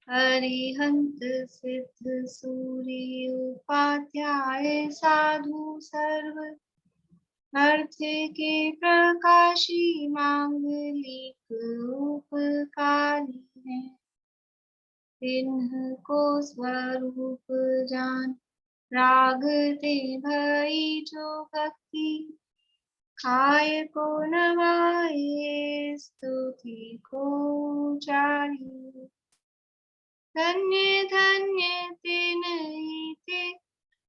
अरिहंत सिद्ध सूर्य उपाध्याय साधु सर्व अर्थ के प्रकाशी मांगलिक उपकारी है। तिन्ह स्वरूप जान रागते भई जो भक्ति खाए को नवाए स्तुति को जारी। धन्य धन्य तिन्हि ते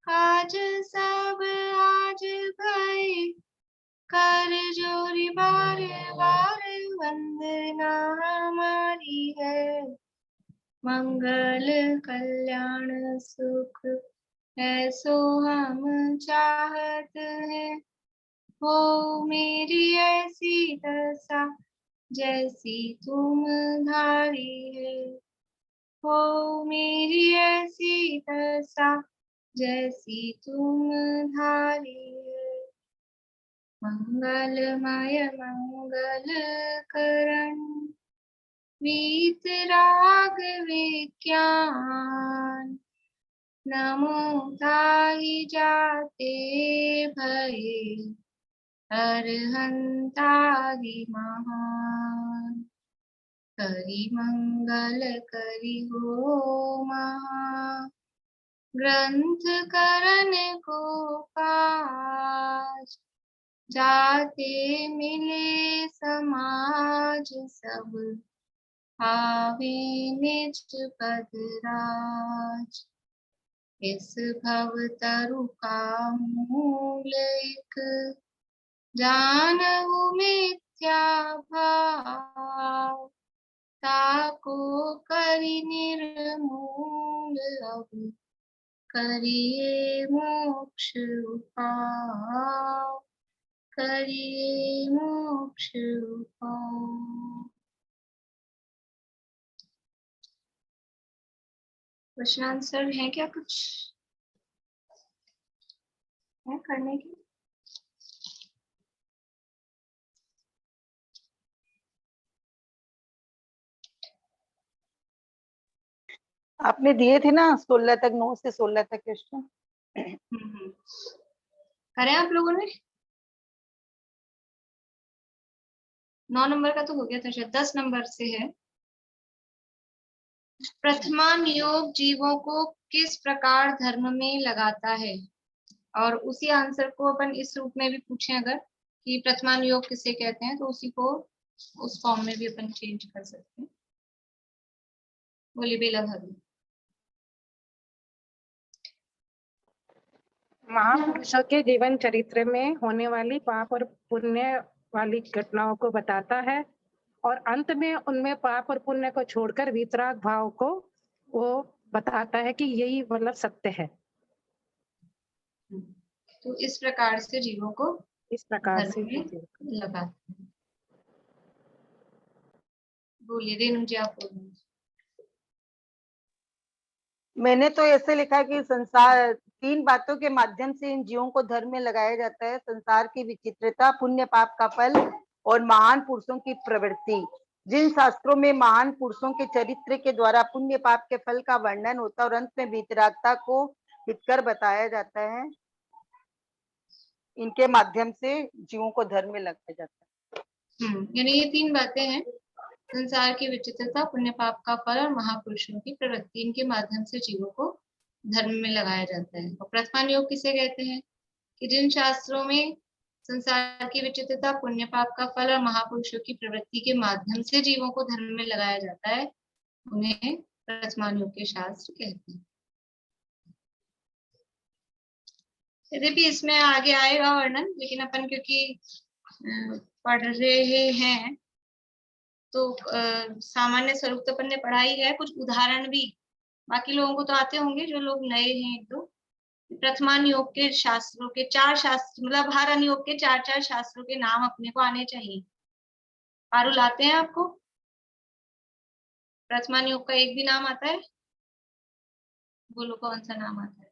काज सब आज भय कर जोरी बार बार वंदना हमारी है। मंगल कल्याण सुख ऐसो हम चाहत है। हो मेरी ऐसी दशा जैसी तुम धारी है। हो मेरी ऐसी दशा जैसी तुम धारी है। मंगलमय मंगल करण वीत राग विज्ञान नमो ताहि जाते भये अरहंतादि महान। करि मंगल करि हो महा ग्रंथ करण को काज जाते मिले समाज सब आवे निज पद राज। इस भव तरु का मूल एक जानहु मिथ्या भाव ताको करि निर्मूल अब करिए मोक्ष उपाय करिए मोक्ष उपाय। क्वेश्चन आंसर है क्या कुछ है करने की? आपने दिए थे ना 16 तक, 9 से 16 तक क्वेश्चन। करें आप लोगों ने? 9 नंबर का तो हो गया था शायद, 10 नंबर से है। प्रथमान योग जीवों को किस प्रकार धर्म में लगाता है? और उसी आंसर को अपन इस रूप में भी पूछें अगर कि प्रथमान योग किसे कहते हैं, तो उसी को उस फॉर्म में भी अपन चेंज कर सकते हैं। बोलिए बेला भाभी। महापुरुषों के जीवन चरित्र में होने वाली पाप और पुण्य वाली घटनाओं को बताता है और अंत में उनमें पाप और पुण्य को छोड़कर वितराग भाव को वो बताता है कि यही मतलब सत्य है। तो इस प्रकार से जीवों को इस प्रकार धर्म से में लगाते हैं। बोलिए रेणु जी आप। मैंने तो ऐसे लिखा कि संसार 3 बातों के माध्यम से इन जीवों को धर्म में लगाया जाता है। संसार की विचित्रता, पुण्य पाप का फल और महान पुरुषों की प्रवृत्ति। जिन शास्त्रों में महान पुरुषों के चरित्र के द्वारा पुण्य पाप के फल का वर्णन होता है और अंत में वितरागता को हितकर बताया जाता है, इनके माध्यम से जीवों को धर्म में लगाया जाता है। यानी ये 3 बातें हैं, संसार की विचित्रता, पुण्य पाप का फल और महापुरुषों की प्रवृत्ति। इनके माध्यम से जीवों को धर्म में लगाया जाता है। और प्रथमान योग किसे कहते हैं? कि जिन शास्त्रों में संसार की विचित्रता, पुण्य पाप का फल और महापुरुषों की प्रवृत्ति के माध्यम से जीवों को धर्म में लगाया जाता है, उन्हें प्रथमान योग के शास्त्र कहते हैं। यदि भी इसमें आगे आएगा वर्णन, लेकिन अपन क्योंकि पढ़ रहे हैं तो सामान्य स्वरूप तो अपन ने पढ़ा ही है। कुछ उदाहरण भी बाकी लोगों को तो आते होंगे, जो लोग नए हैं एक दो। प्रथमान योग के शास्त्रों के 4 शास्त्र, मतलब हर अनुयोग के 4-4 शास्त्रों के नाम अपने को आने चाहिए। पारुल आते हैं आपको? प्रथमान योग का एक भी नाम आता है? बोलो कौन सा नाम आता है?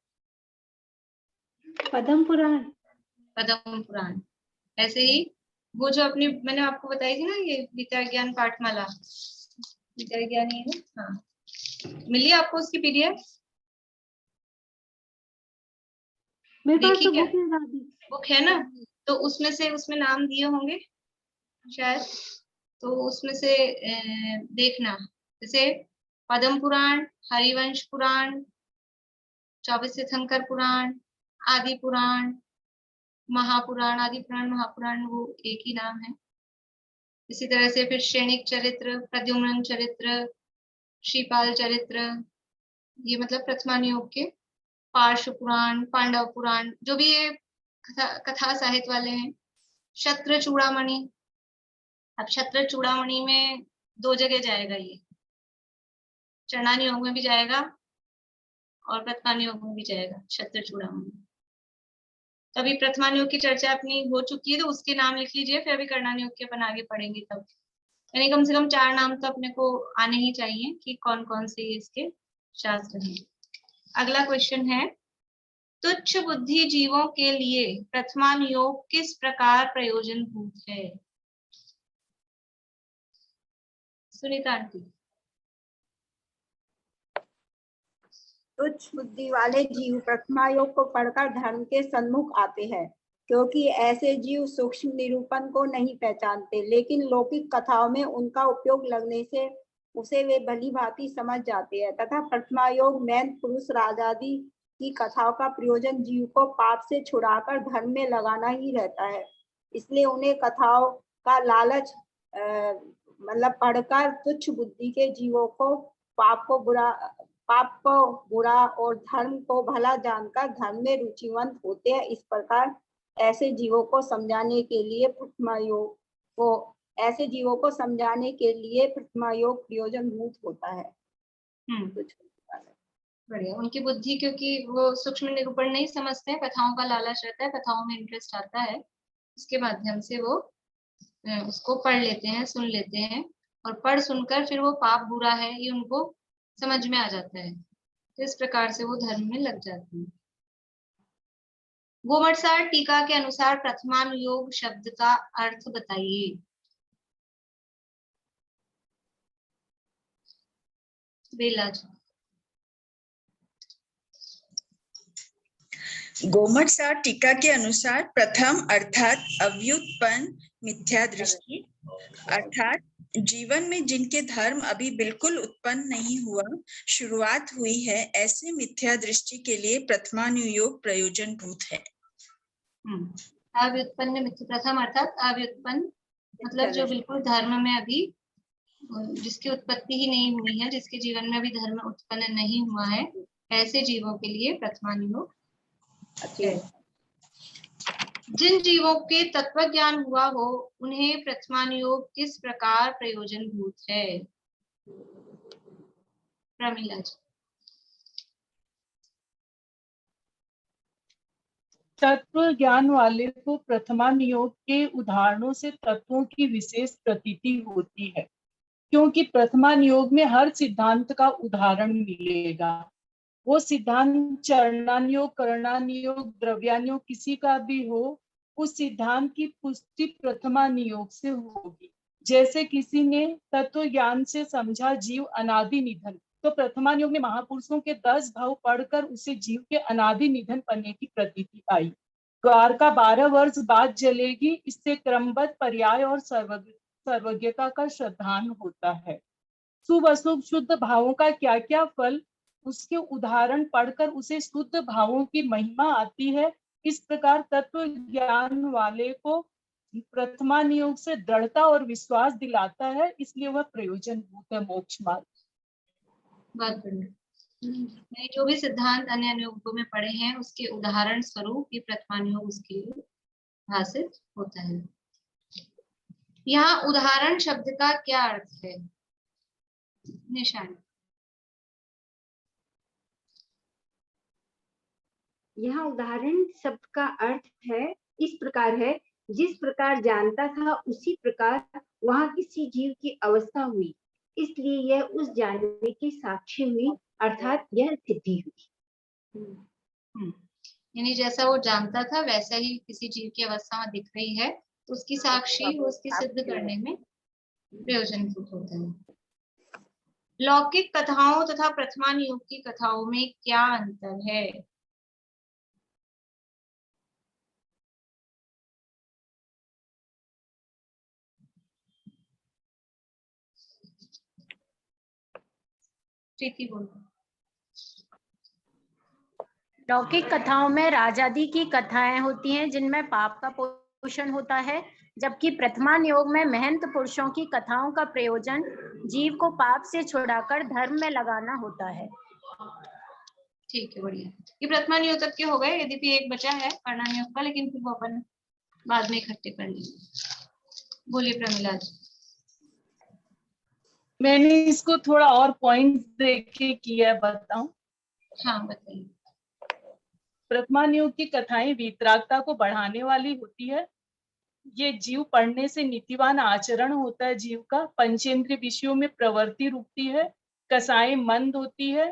पद्म पुराण। पद्म पुराण। ऐसे ही वो जो अपनी मैंने आपको बताई थी ना, ये विद्या ज्ञान पाठमाला, विद्या ज्ञान ही है। हाँ, मिली आपको उसकी पीडीएफ? मेरे पास देखी तो क्या? बुक है दादी। बुक है ना, तो उसमें नाम दिए होंगे शायद, तो उसमें से देखना, जैसे पद्म पुराण, हरिवंश पुराण, 24 तीर्थंकर पुराण, आदि पुराण, महापुराण, आदि पुराण, महापुराण वो एक ही नाम है। इसी तरह से फिर शैनिक चरित्र, प्रद्युम्न चरित्र, श्रीपाल चरित्र, ये मतलब प्रथमान योग के, पार्श्व पुराण, पांडव पुराण, जो भी ये कथा साहित्य वाले हैं। क्षत्र चूड़ामणि, अब क्षत्र चूड़ामणि में 2 जगह जाएगा ये, चरणान योग में भी जाएगा और प्रथमान योग में भी जाएगा क्षत्र चूड़ामणि। तो अभी प्रथमान योग की चर्चा अपनी हो चुकी है, तो उसके नाम लिख लीजिए, फिर अभी कर्णान योग के अपन आगे पढ़ेंगे तब। यानी कम से कम 4 नाम तो अपने को आने ही चाहिए कि कौन कौन से इसके शास्त्र हैं। अगला क्वेश्चन है, तुच्छ बुद्धि जीवों के लिए प्रथमान योग किस प्रकार प्रयोजनभूत है? सुनीता आंटी। तुच्छ बुद्धि वाले जीव प्रथमा योग को पढ़कर धर्म के सन्मुख आते हैं, क्योंकि ऐसे जीव सूक्ष्म निरूपण को नहीं पहचानते, लेकिन लौकिक कथाओं में उनका उपयोग लगने से उसे वे भली भांति समझ जाते हैं, तथा प्रथमा योग मैन पुरुष राजादि की कथाओं का प्रयोजन जीव को पाप से छुड़ाकर धर्म में लगाना ही रहता है। इसलिए उन्हें कथाओं का लालच मतलब पढ़कर तुच्छ बुद्धि के जीवों को पाप को बुरा और धर्म को भला जानकर धर्म में रुचिवंत होते हैं। इस प्रकार ऐसे जीवों को समझाने के लिए प्रथमा योग प्रयोजनभूत होता है। बढ़िया, उनकी बुद्धि, क्योंकि वो सूक्ष्म निरूपण नहीं समझते हैं, कथाओं का लालच रहता है, कथाओं में इंटरेस्ट आता है, उसके माध्यम से वो उसको पढ़ लेते हैं, सुन लेते हैं, और पढ़ सुनकर फिर वो पाप बुरा है ये उनको समझ में आ जाता है, तो इस प्रकार से वो धर्म में लग जाते हैं। गोमटसार टीका के अनुसार प्रथमान योग शब्द का अर्थ बताइए। बेलाज। गोमटसार टीका के अनुसार प्रथम अर्थात अव्युत्पन्न मिथ्या दृष्टि, अर्थात जीवन में जिनके धर्म अभी बिल्कुल उत्पन्न नहीं हुआ, शुरुआत हुई है, ऐसे मिथ्या दृष्टि के लिए प्रथमान योग प्रयोजनभूत है। अव्युत्पन्न प्रथम अर्थात अव्युत्पन्न मतलब जो बिल्कुल धर्म में अभी जिसकी उत्पत्ति ही नहीं हुई है, जिसके जीवन में अभी धर्म उत्पन्न नहीं हुआ है, ऐसे जीवों के लिए प्रथमान योग है। जिन जीवों के तत्व ज्ञान हुआ हो उन्हें प्रथमान योग किस प्रकार प्रयोजनभूत है? प्रमिला जी। तत्व ज्ञान वाले को प्रथमान योग के उदाहरणों से तत्वों की विशेष प्रतीति होती है, क्योंकि प्रथमान योग में हर सिद्धांत का उदाहरण मिलेगा। वो सिद्धांत चरणान योग, करणान योग, द्रव्यान योग किसी का भी हो, उस सिद्धांत की पुष्टि प्रथमान योग से होगी। जैसे किसी ने तत्व ज्ञान से समझा जीव अनादि निधन, तो प्रथमान योग में महापुरुषों के 10 भाव पढ़कर उसे जीव के अनादि निधन पन्ने की प्रतीति आई। द्वारका 12 वर्ष बाद जलेगी, इससे क्रमबद्ध पर्याय और सर्वज्ञता का श्रद्धान होता है। शुभ अशुभ शुद्ध भावों का क्या क्या फल, उसके उदाहरण पढ़कर उसे शुद्ध भावों की महिमा आती है। इस प्रकार तत्व ज्ञान वाले को प्रथमान योग से दृढ़ता और विश्वास दिलाता है, इसलिए वह प्रयोजनभूत है मोक्ष मार्ग। बात नहीं, जो भी सिद्धांत अन्य अन्य योगों में पढ़े हैं उसके उदाहरण स्वरूप ये प्रथमान योग उसके लिए भाषित होता है। यहाँ उदाहरण शब्द का क्या अर्थ है? निशान। यहाँ उदाहरण शब्द का अर्थ है इस प्रकार है, जिस प्रकार जानता था उसी प्रकार वहां किसी जीव की अवस्था हुई, इसलिए यह उस जानने की साक्षी हुई, अर्थात यह सिद्धि हुई। यानी जैसा वो जानता था वैसा ही किसी जीव की अवस्था में दिख रही है, तो उसकी साक्षी उसकी सिद्ध करने में प्रयोजनभूत होता है। लौकिक कथाओं तथा प्रथमान युग की कथाओं में क्या अंतर है? प्रीति बोलो। लौकिक कथाओं में राजादी की कथाएं होती हैं जिनमें पाप का पोषण होता है, जबकि प्रथमान योग में महंत पुरुषों की कथाओं का प्रयोजन जीव को पाप से छुड़ाकर धर्म में लगाना होता है। ठीक है, बढ़िया। ये प्रथमान योग तक के हो गए, यद्यपि एक बचा है परिणाम योग का, लेकिन फिर वो अपन बाद में इकट्ठे कर लेंगे। बोलिए प्रमिला जी। मैंने इसको थोड़ा और पॉइंट्स देके किया है, बताऊं? हाँ बताइए। प्रथमान योग की कथाएं वीतरागता को बढ़ाने वाली होती है। ये जीव पढ़ने से नीतिवान आचरण होता है जीव का। पंचेंद्रिय विषयों में प्रवृत्ति रुकती है। कसाएं मंद होती है।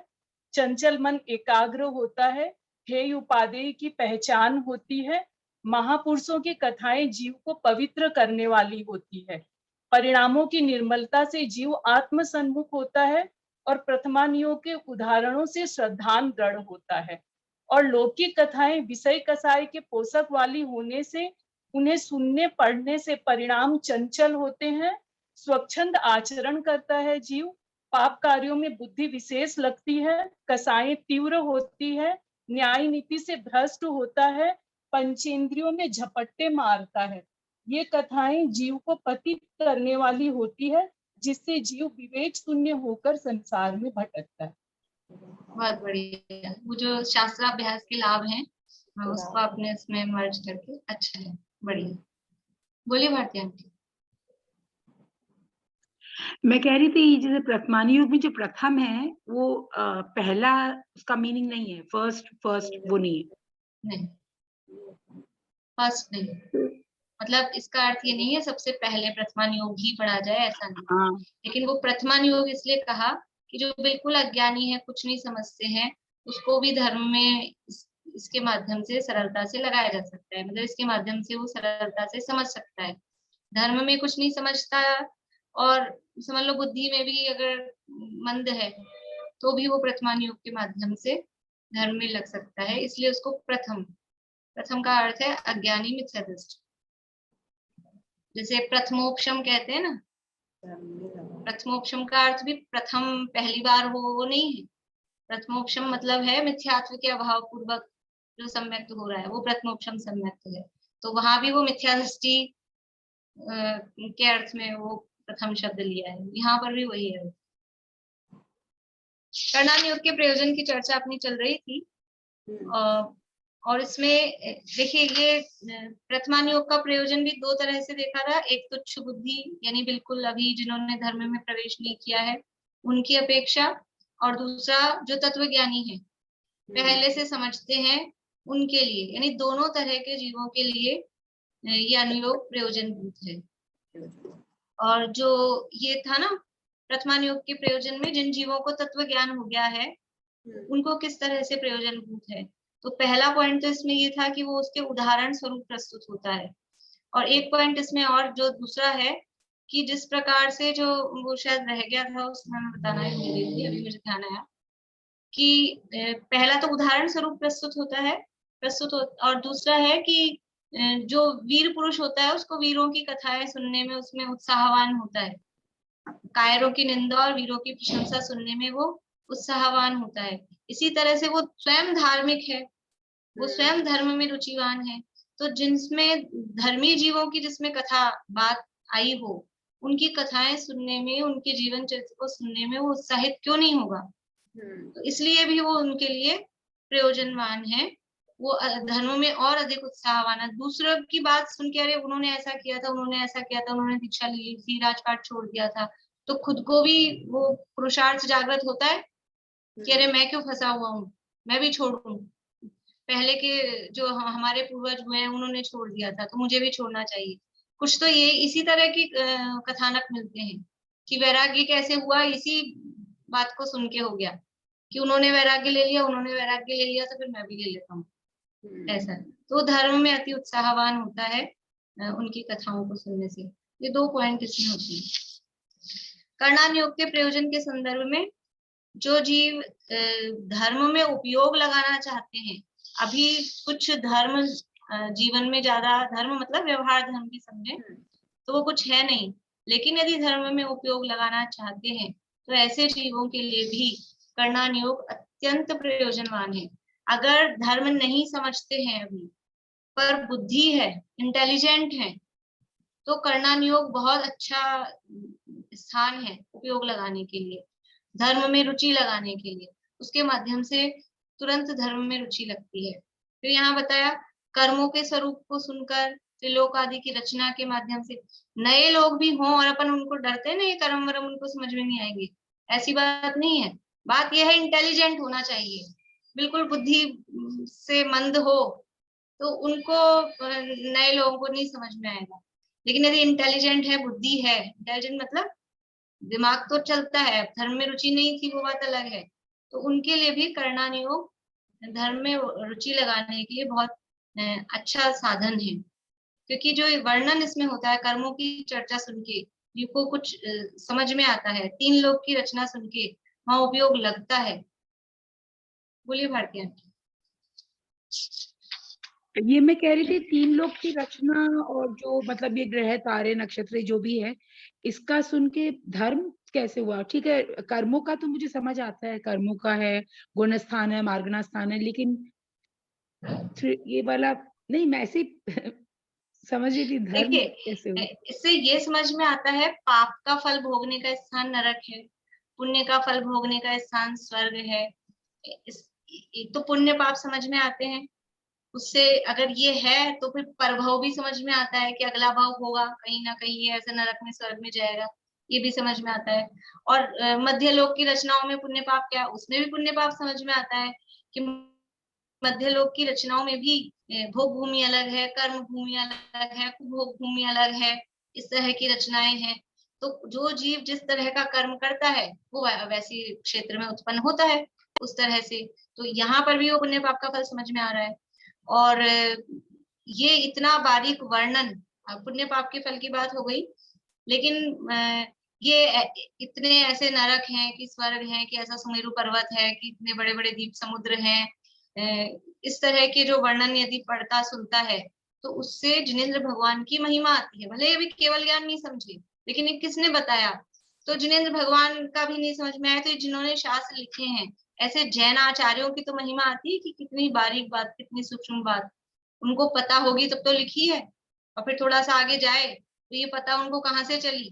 चंचल मन एकाग्र होता है। हेय उपादेय की पहचान होती है। महापुरुषों की कथाएं जीव को पवित्र करने वाली होती है। परिणामों की निर्मलता से जीव आत्म सन्मुख होता है और प्रथमान योग के उदाहरणों से श्रद्धान दृढ़ होता है। और लौकिक कथाएं विषय कसाय के पोषक वाली होने से उन्हें सुनने पढ़ने से परिणाम चंचल होते हैं। स्वच्छंद आचरण करता है जीव। पाप कार्यों में बुद्धि विशेष लगती है। कसाएं तीव्र होती है। न्याय नीति से भ्रष्ट होता है। पंचेंद्रियों में झपट्टे मारता है। ये कथाएं जीव को पतित करने वाली होती है, जिससे जीव विवेक शून्य होकर संसार में भटकता है। बहुत बढ़िया। वो जो शास्त्राभ्यास के लाभ हैं उसको आपने इसमें मर्ज करके, अच्छा है, बढ़िया। बोलिए भारती आंटी। मैं कह रही थी जैसे प्रथमान युग में जो प्रथम है वो पहला उसका मीनिंग नहीं है, फर्स्ट वो नहीं है। नहीं, फर्स्ट नहीं, मतलब इसका अर्थ ये नहीं है सबसे पहले प्रथमान योग ही पढ़ा जाए, ऐसा नहीं। हाँ। लेकिन वो प्रथमान योग इसलिए कहा कि जो बिल्कुल अज्ञानी है, कुछ नहीं समझते हैं, उसको भी धर्म में इसके माध्यम से सरलता से लगाया जा सकता है। मतलब इसके माध्यम से वो सरलता से समझ सकता है। धर्म में कुछ नहीं समझता और समझ लो बुद्धि में भी अगर मंद है तो भी वो प्रथमान योग के माध्यम से धर्म में लग सकता है, इसलिए उसको प्रथम का अर्थ है अज्ञानी मिथ्यादृष्टि। जैसे प्रथमोपशम कहते हैं ना, प्रथमोपशम का अर्थ भी प्रथम पहली बार हो वो नहीं है। प्रथमोपशम मतलब है मिथ्यात्व के अभाव पूर्वक जो सम्यक्त हो रहा है, वो प्रथमोपशम सम्यक्त है। तो वहां भी वो मिथ्यादृष्टि के अर्थ में वो प्रथम शब्द लिया है, यहाँ पर भी वही है। परिणाम योग के प्रयोजन की चर्चा अपनी चल रही थी और इसमें देखिए ये प्रथमान योग का प्रयोजन भी दो तरह से देखा था। एक तुच्छ बुद्धि यानी बिल्कुल अभी जिन्होंने धर्म में प्रवेश नहीं किया है उनकी अपेक्षा, और दूसरा जो तत्वज्ञानी है, पहले से समझते हैं, उनके लिए, यानी दोनों तरह के जीवों के लिए ये अनुयोग प्रयोजनभूत है। और जो ये था ना प्रथमान योग के प्रयोजन में जिन जीवों को तत्व ज्ञान हो गया है उनको किस तरह से प्रयोजनभूत है, तो पहला पॉइंट तो इसमें ये था कि वो उसके उदाहरण स्वरूप प्रस्तुत होता है। और एक पॉइंट इसमें और जो दूसरा है कि जिस प्रकार से जो वो शायद रह गया था उसमें मैं बताना ही भूल गई थी, अभी मुझे ध्यान आया कि पहला तो उदाहरण स्वरूप प्रस्तुत और दूसरा है कि जो वीर पुरुष होता है उसको वीरों की कथाएं सुनने में उसमें उत्साहवान होता है। कायरों की निंदा और वीरों की प्रशंसा सुनने में वो उत्साहवान होता है। इसी तरह से वो स्वयं धार्मिक है, वो स्वयं धर्म में रुचिवान है। तो जिसमें धर्मी जीवों की जिसमें कथा बात आई हो, उनकी कथाएं सुनने में, उनके जीवन चरित्र को सुनने में वो उत्साहित क्यों नहीं होगा। तो इसलिए भी वो उनके लिए प्रयोजनवान है, वो धर्म में और अधिक उत्साहवान है। दूसरों की बात सुन के अरे उन्होंने ऐसा किया था, उन्होंने ऐसा किया था, उन्होंने दीक्षा ली थी, राजपाट छोड़ दिया था, तो खुद को भी वो पुरुषार्थ जागृत होता है कि अरे मैं क्यों फंसा हुआ हूँ, मैं भी छोड़ूं। पहले के जो हमारे पूर्वज हुए हैं उन्होंने छोड़ दिया था तो मुझे भी छोड़ना चाहिए। कुछ तो ये इसी तरह की कथानक मिलते हैं कि वैराग्य कैसे हुआ, इसी बात को सुन के हो गया कि उन्होंने वैराग्य ले लिया, उन्होंने वैराग्य ले लिया तो फिर मैं भी ले लेता हूँ, ऐसा। तो धर्म में अति उत्साहवान होता है उनकी कथाओं को सुनने से। ये दो पॉइंट इसमें होती है। कर्णान योग के प्रयोजन के संदर्भ में जो जीव धर्म में उपयोग लगाना चाहते हैं, अभी कुछ धर्म जीवन में ज्यादा, धर्म मतलब व्यवहार धर्म भी समझे, तो वो कुछ है नहीं, लेकिन यदि धर्म में उपयोग लगाना चाहते हैं तो ऐसे जीवों के लिए भी कर्णान योग अत्यंत प्रयोजनवान है। अगर धर्म नहीं समझते हैं अभी, पर बुद्धि है, इंटेलिजेंट है, तो कर्णान योग बहुत अच्छा स्थान है उपयोग लगाने के लिए, धर्म में रुचि लगाने के लिए। उसके माध्यम से तुरंत धर्म में रुचि लगती है। फिर यहाँ बताया कर्मों के स्वरूप को सुनकर त्रिलोक आदि की रचना के माध्यम से नए लोग भी हों और अपन उनको डरते हैं ना, ये कर्म वर्म उनको समझ में नहीं आएंगे, ऐसी बात नहीं है। बात यह है इंटेलिजेंट होना चाहिए, बिल्कुल बुद्धि से मंद हो तो उनको नए लोगों को नहीं समझ में आएगा। लेकिन यदि इंटेलिजेंट है, बुद्धि है, इंटेलिजेंट मतलब दिमाग तो चलता है, धर्म में रुचि नहीं थी वो बात अलग है, तो उनके लिए भी कर्णान योग धर्म में रुचि लगाने के लिए बहुत अच्छा साधन है। क्योंकि जो वर्णन इसमें होता है, कर्मों की चर्चा सुन के जीव को कुछ समझ में आता है, तीन लोक की रचना सुन के वहां उपयोग लगता है। बोलिए भारती आंटी। ये मैं कह रही थी तीन लोक की रचना और जो मतलब ये ग्रह तारे नक्षत्र जो भी है, इसका सुन के धर्म कैसे हुआ? ठीक है, कर्मों का तो मुझे समझ आता है, कर्मों का है, गुण स्थान है, मार्गना स्थान है, लेकिन ये वाला नहीं, मैं ऐसे समझ रही थी धर्म कैसे हुआ। इससे ये समझ में आता है पाप का फल भोगने का स्थान नरक है, पुण्य का फल भोगने का स्थान स्वर्ग है। तो पुण्य पाप समझ में आते हैं, उससे अगर ये है तो फिर परभव भी समझ में आता है कि अगला भाव होगा, कहीं ना कहीं ये ऐसे नरक में स्वर्ग में जाएगा, ये भी समझ में आता है। और मध्य लोक की रचनाओं में पुण्य पाप क्या, उसमें भी पुण्य पाप समझ में आता है कि मध्य लोक की रचनाओं में भी भोग भूमि अलग है, कर्म भूमि अलग है, भोग भूमि अलग है, इस तरह की रचनाएं हैं। तो जो जीव जिस तरह का कर्म करता है वो वैसी क्षेत्र में उत्पन्न होता है उस तरह से। तो यहाँ पर भी वो पुण्य पाप का फल समझ में आ रहा है। और ये इतना बारीक वर्णन, पुण्य पाप के फल की बात हो गई, लेकिन ये इतने ऐसे नरक हैं कि स्वर्ग हैं कि ऐसा सुमेरु पर्वत है कि इतने बड़े बड़े द्वीप समुद्र हैं, इस तरह के जो वर्णन यदि पढ़ता सुनता है तो उससे जिनेंद्र भगवान की महिमा आती है। भले अभी केवल ज्ञान नहीं समझे, लेकिन ये किसने बताया, तो जिनेंद्र भगवान का भी नहीं समझ में आया, तो जिन्होंने शास्त्र लिखे हैं ऐसे जैन आचार्यों की तो महिमा आती है कि कितनी बारीक बात, कितनी सूक्ष्म बात उनको पता होगी तब तो लिखी है। और फिर थोड़ा सा आगे जाए तो ये पता उनको कहाँ से चली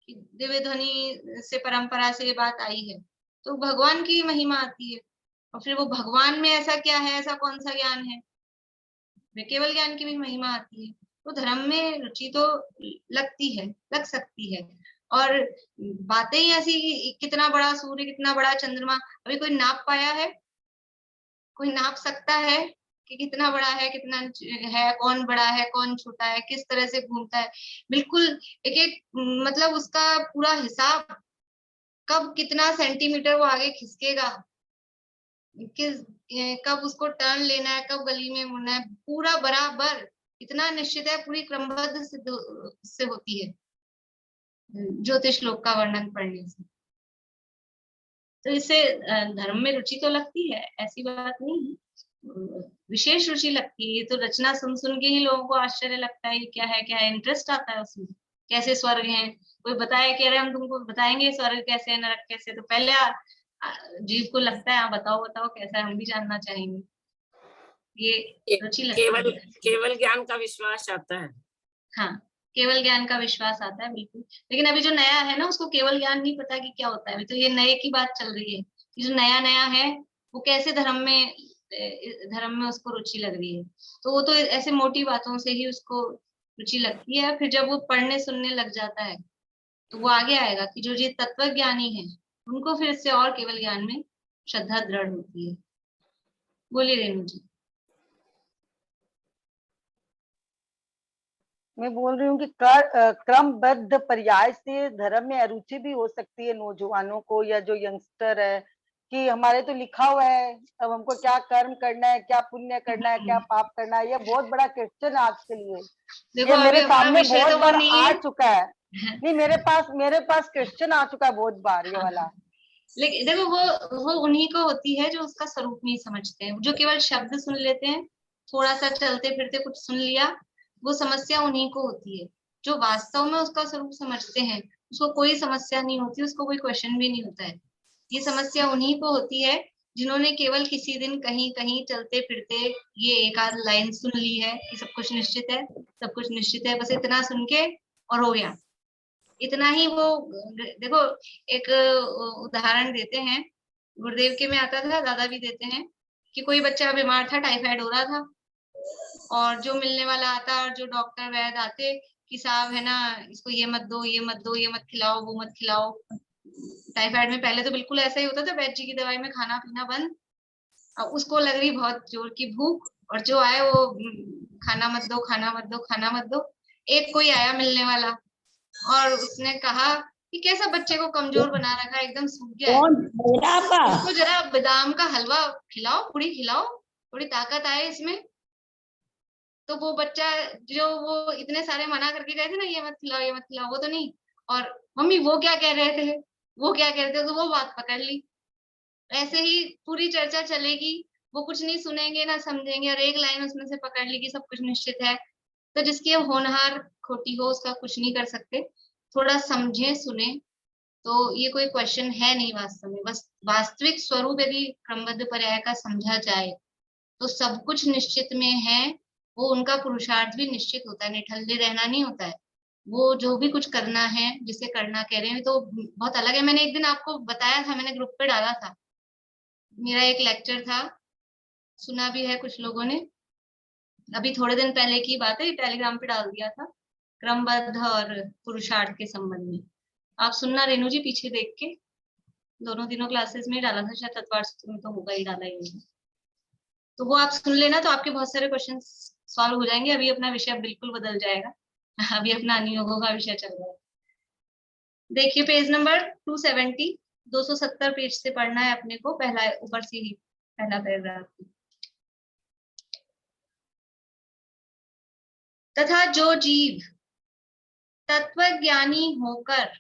कि दिव्य ध्वनि से परंपरा से ये बात आई है, तो भगवान की महिमा आती है। और फिर वो भगवान में ऐसा क्या है, ऐसा कौन सा ज्ञान है, केवल ज्ञान की भी महिमा आती है। तो धर्म में रुचि तो लगती है, लग सकती है। और बातें ही ऐसी, कितना बड़ा सूर्य, कितना बड़ा चंद्रमा, अभी कोई नाप पाया है? कोई नाप सकता है कि कितना बड़ा है, कितना है, कौन बड़ा है, कौन छोटा है, किस तरह से घूमता है? बिल्कुल एक एक मतलब उसका पूरा हिसाब, कब कितना सेंटीमीटर वो आगे खिसकेगा, किस कब उसको टर्न लेना है, कब गली में मुड़ना है, पूरा बराबर इतना निश्चित है, पूरी क्रमबद्ध से होती है ज्योतिष लोक का वर्णन पढ़ने से। तो इससे धर्म में रुचि तो लगती है, ऐसी बात नहीं है, विशेष रुचि लगती है। तो रचना सुन सुन के ही लोगों को आश्चर्य लगता है क्या है, क्या है, इंटरेस्ट आता है उसमें, कैसे स्वर्ग है, कोई बताए कि अरे हम तुमको बताएंगे स्वर्ग कैसे है, नरक कैसे, तो पहले जीव को लगता है बताओ बताओ कैसा है, हम भी जानना चाहेंगे। ये रुचि लगती है। केवल ज्ञान का विश्वास आता है। हाँ, केवल ज्ञान का विश्वास आता है, बिल्कुल। लेकिन अभी जो नया है ना, उसको केवल ज्ञान नहीं पता कि क्या होता है। अभी तो ये नए की बात चल रही है, जो नया नया है वो कैसे धर्म में उसको रुचि लग रही है। तो वो तो ऐसे मोटी बातों से ही उसको रुचि लगती है। फिर जब वो पढ़ने सुनने लग जाता है तो वो आगे आएगा कि जो ये तत्व ज्ञानी है उनको फिर इससे और केवल ज्ञान में श्रद्धा दृढ़ होती है। बोलिए रेणु जी। मैं बोल रही हूँ कि क्रमबद्ध पर्याय से धर्म में अरुचि भी हो सकती है नौजवानों को या जो यंगस्टर है, कि हमारे तो लिखा हुआ है, अब हमको क्या कर्म करना है, क्या पुण्य करना है, क्या पाप करना है, ये बहुत बड़ा क्वेश्चन आज के लिए। देखो ये मेरे सामने बहुत बार आ चुका है। नहीं, मेरे पास क्वेश्चन आ चुका है बहुत बार ये वाला। लेकिन देखो वो उन्हीं को होती है जो उसका स्वरूप नहीं समझते हैं, जो केवल शब्द सुन लेते हैं, थोड़ा सा चलते फिरते कुछ सुन लिया, वो समस्या उन्हीं को होती है। जो वास्तव में उसका स्वरूप समझते हैं उसको कोई समस्या नहीं होती, उसको कोई क्वेश्चन भी नहीं होता है। ये समस्या उन्हीं को होती है जिन्होंने केवल किसी दिन कहीं कहीं चलते फिरते ये एक आध लाइन सुन ली है कि सब कुछ निश्चित है, सब कुछ निश्चित है, बस इतना सुन के और हो गया, इतना ही। वो देखो एक उदाहरण देते हैं, गुरुदेव के में आता था, दादा भी देते हैं कि कोई बच्चा बीमार था, टाइफाइड हो रहा था, और जो मिलने वाला आता और जो डॉक्टर वैद्य आते कि साहब है ना, इसको ये मत दो, ये मत दो, ये मत खिलाओ, वो मत खिलाओ। टाइफाइड में पहले तो बिल्कुल ऐसा ही होता था, वैद्य जी की दवाई में खाना पीना बंद। अब उसको लग रही बहुत जोर की भूख, और जो आए वो खाना मत दो, खाना मत दो, खाना मत दो। एक कोई आया मिलने वाला और उसने कहा कि कैसा बच्चे को कमजोर बना रखा है, एकदम सूख गया है, उसको जरा बादाम का हलवा खिलाओ, पूरी खिलाओ, थोड़ी ताकत आए इसमें। तो वो बच्चा जो वो इतने सारे मना करके गए थे ना, ये मत खिलाओ, ये मत खिलाओ, वो तो नहीं, और मम्मी वो क्या कह रहे थे, वो क्या कह रहे थे, तो वो बात पकड़ ली। ऐसे ही पूरी चर्चा चलेगी, वो कुछ नहीं सुनेंगे ना समझेंगे, और एक लाइन उसमें से पकड़ ली कि सब कुछ निश्चित है। तो जिसकी अब होनहार खोटी हो उसका कुछ नहीं कर सकते। थोड़ा समझे सुने तो ये कोई क्वेश्चन है नहीं वास्तव में। बस वास्तविक स्वरूप यदि क्रमबद्ध पर्याय का समझा जाए तो सब कुछ निश्चित में है। वो उनका पुरुषार्थ भी निश्चित होता है, निठल्ले रहना नहीं होता है। वो जो भी कुछ करना है, जिसे करना कह रहे हैं, तो बहुत अलग है। मैंने एक दिन आपको बताया था, मैंने ग्रुप पे डाला था, मेरा एक लेक्चर था, सुना भी है कुछ लोगों ने। अभी थोड़े दिन पहले की बात है, टेलीग्राम पे डाल दिया था, क्रमबद्ध और पुरुषार्थ के संबंध में। आप सुनना रेणु जी, पीछे देख के, दोनों दिनों क्लासेस में डाला था, शायद तत्वार सूत्र में तो होगा ही, डाला ही होगा। तो वो आप सुन लेना, तो आपके बहुत सारे क्वेश्चन सॉल्व हो जाएंगे। अभी अपना विषय बिल्कुल बदल जाएगा, अभी अपना अनुयोगों का विषय चल रहा है। देखिए पेज नंबर 270, 270 पेज से पढ़ना है अपने को, पहला ऊपर से ही पहला पैराग्राफ। तथा जो जीव तत्वज्ञानी होकर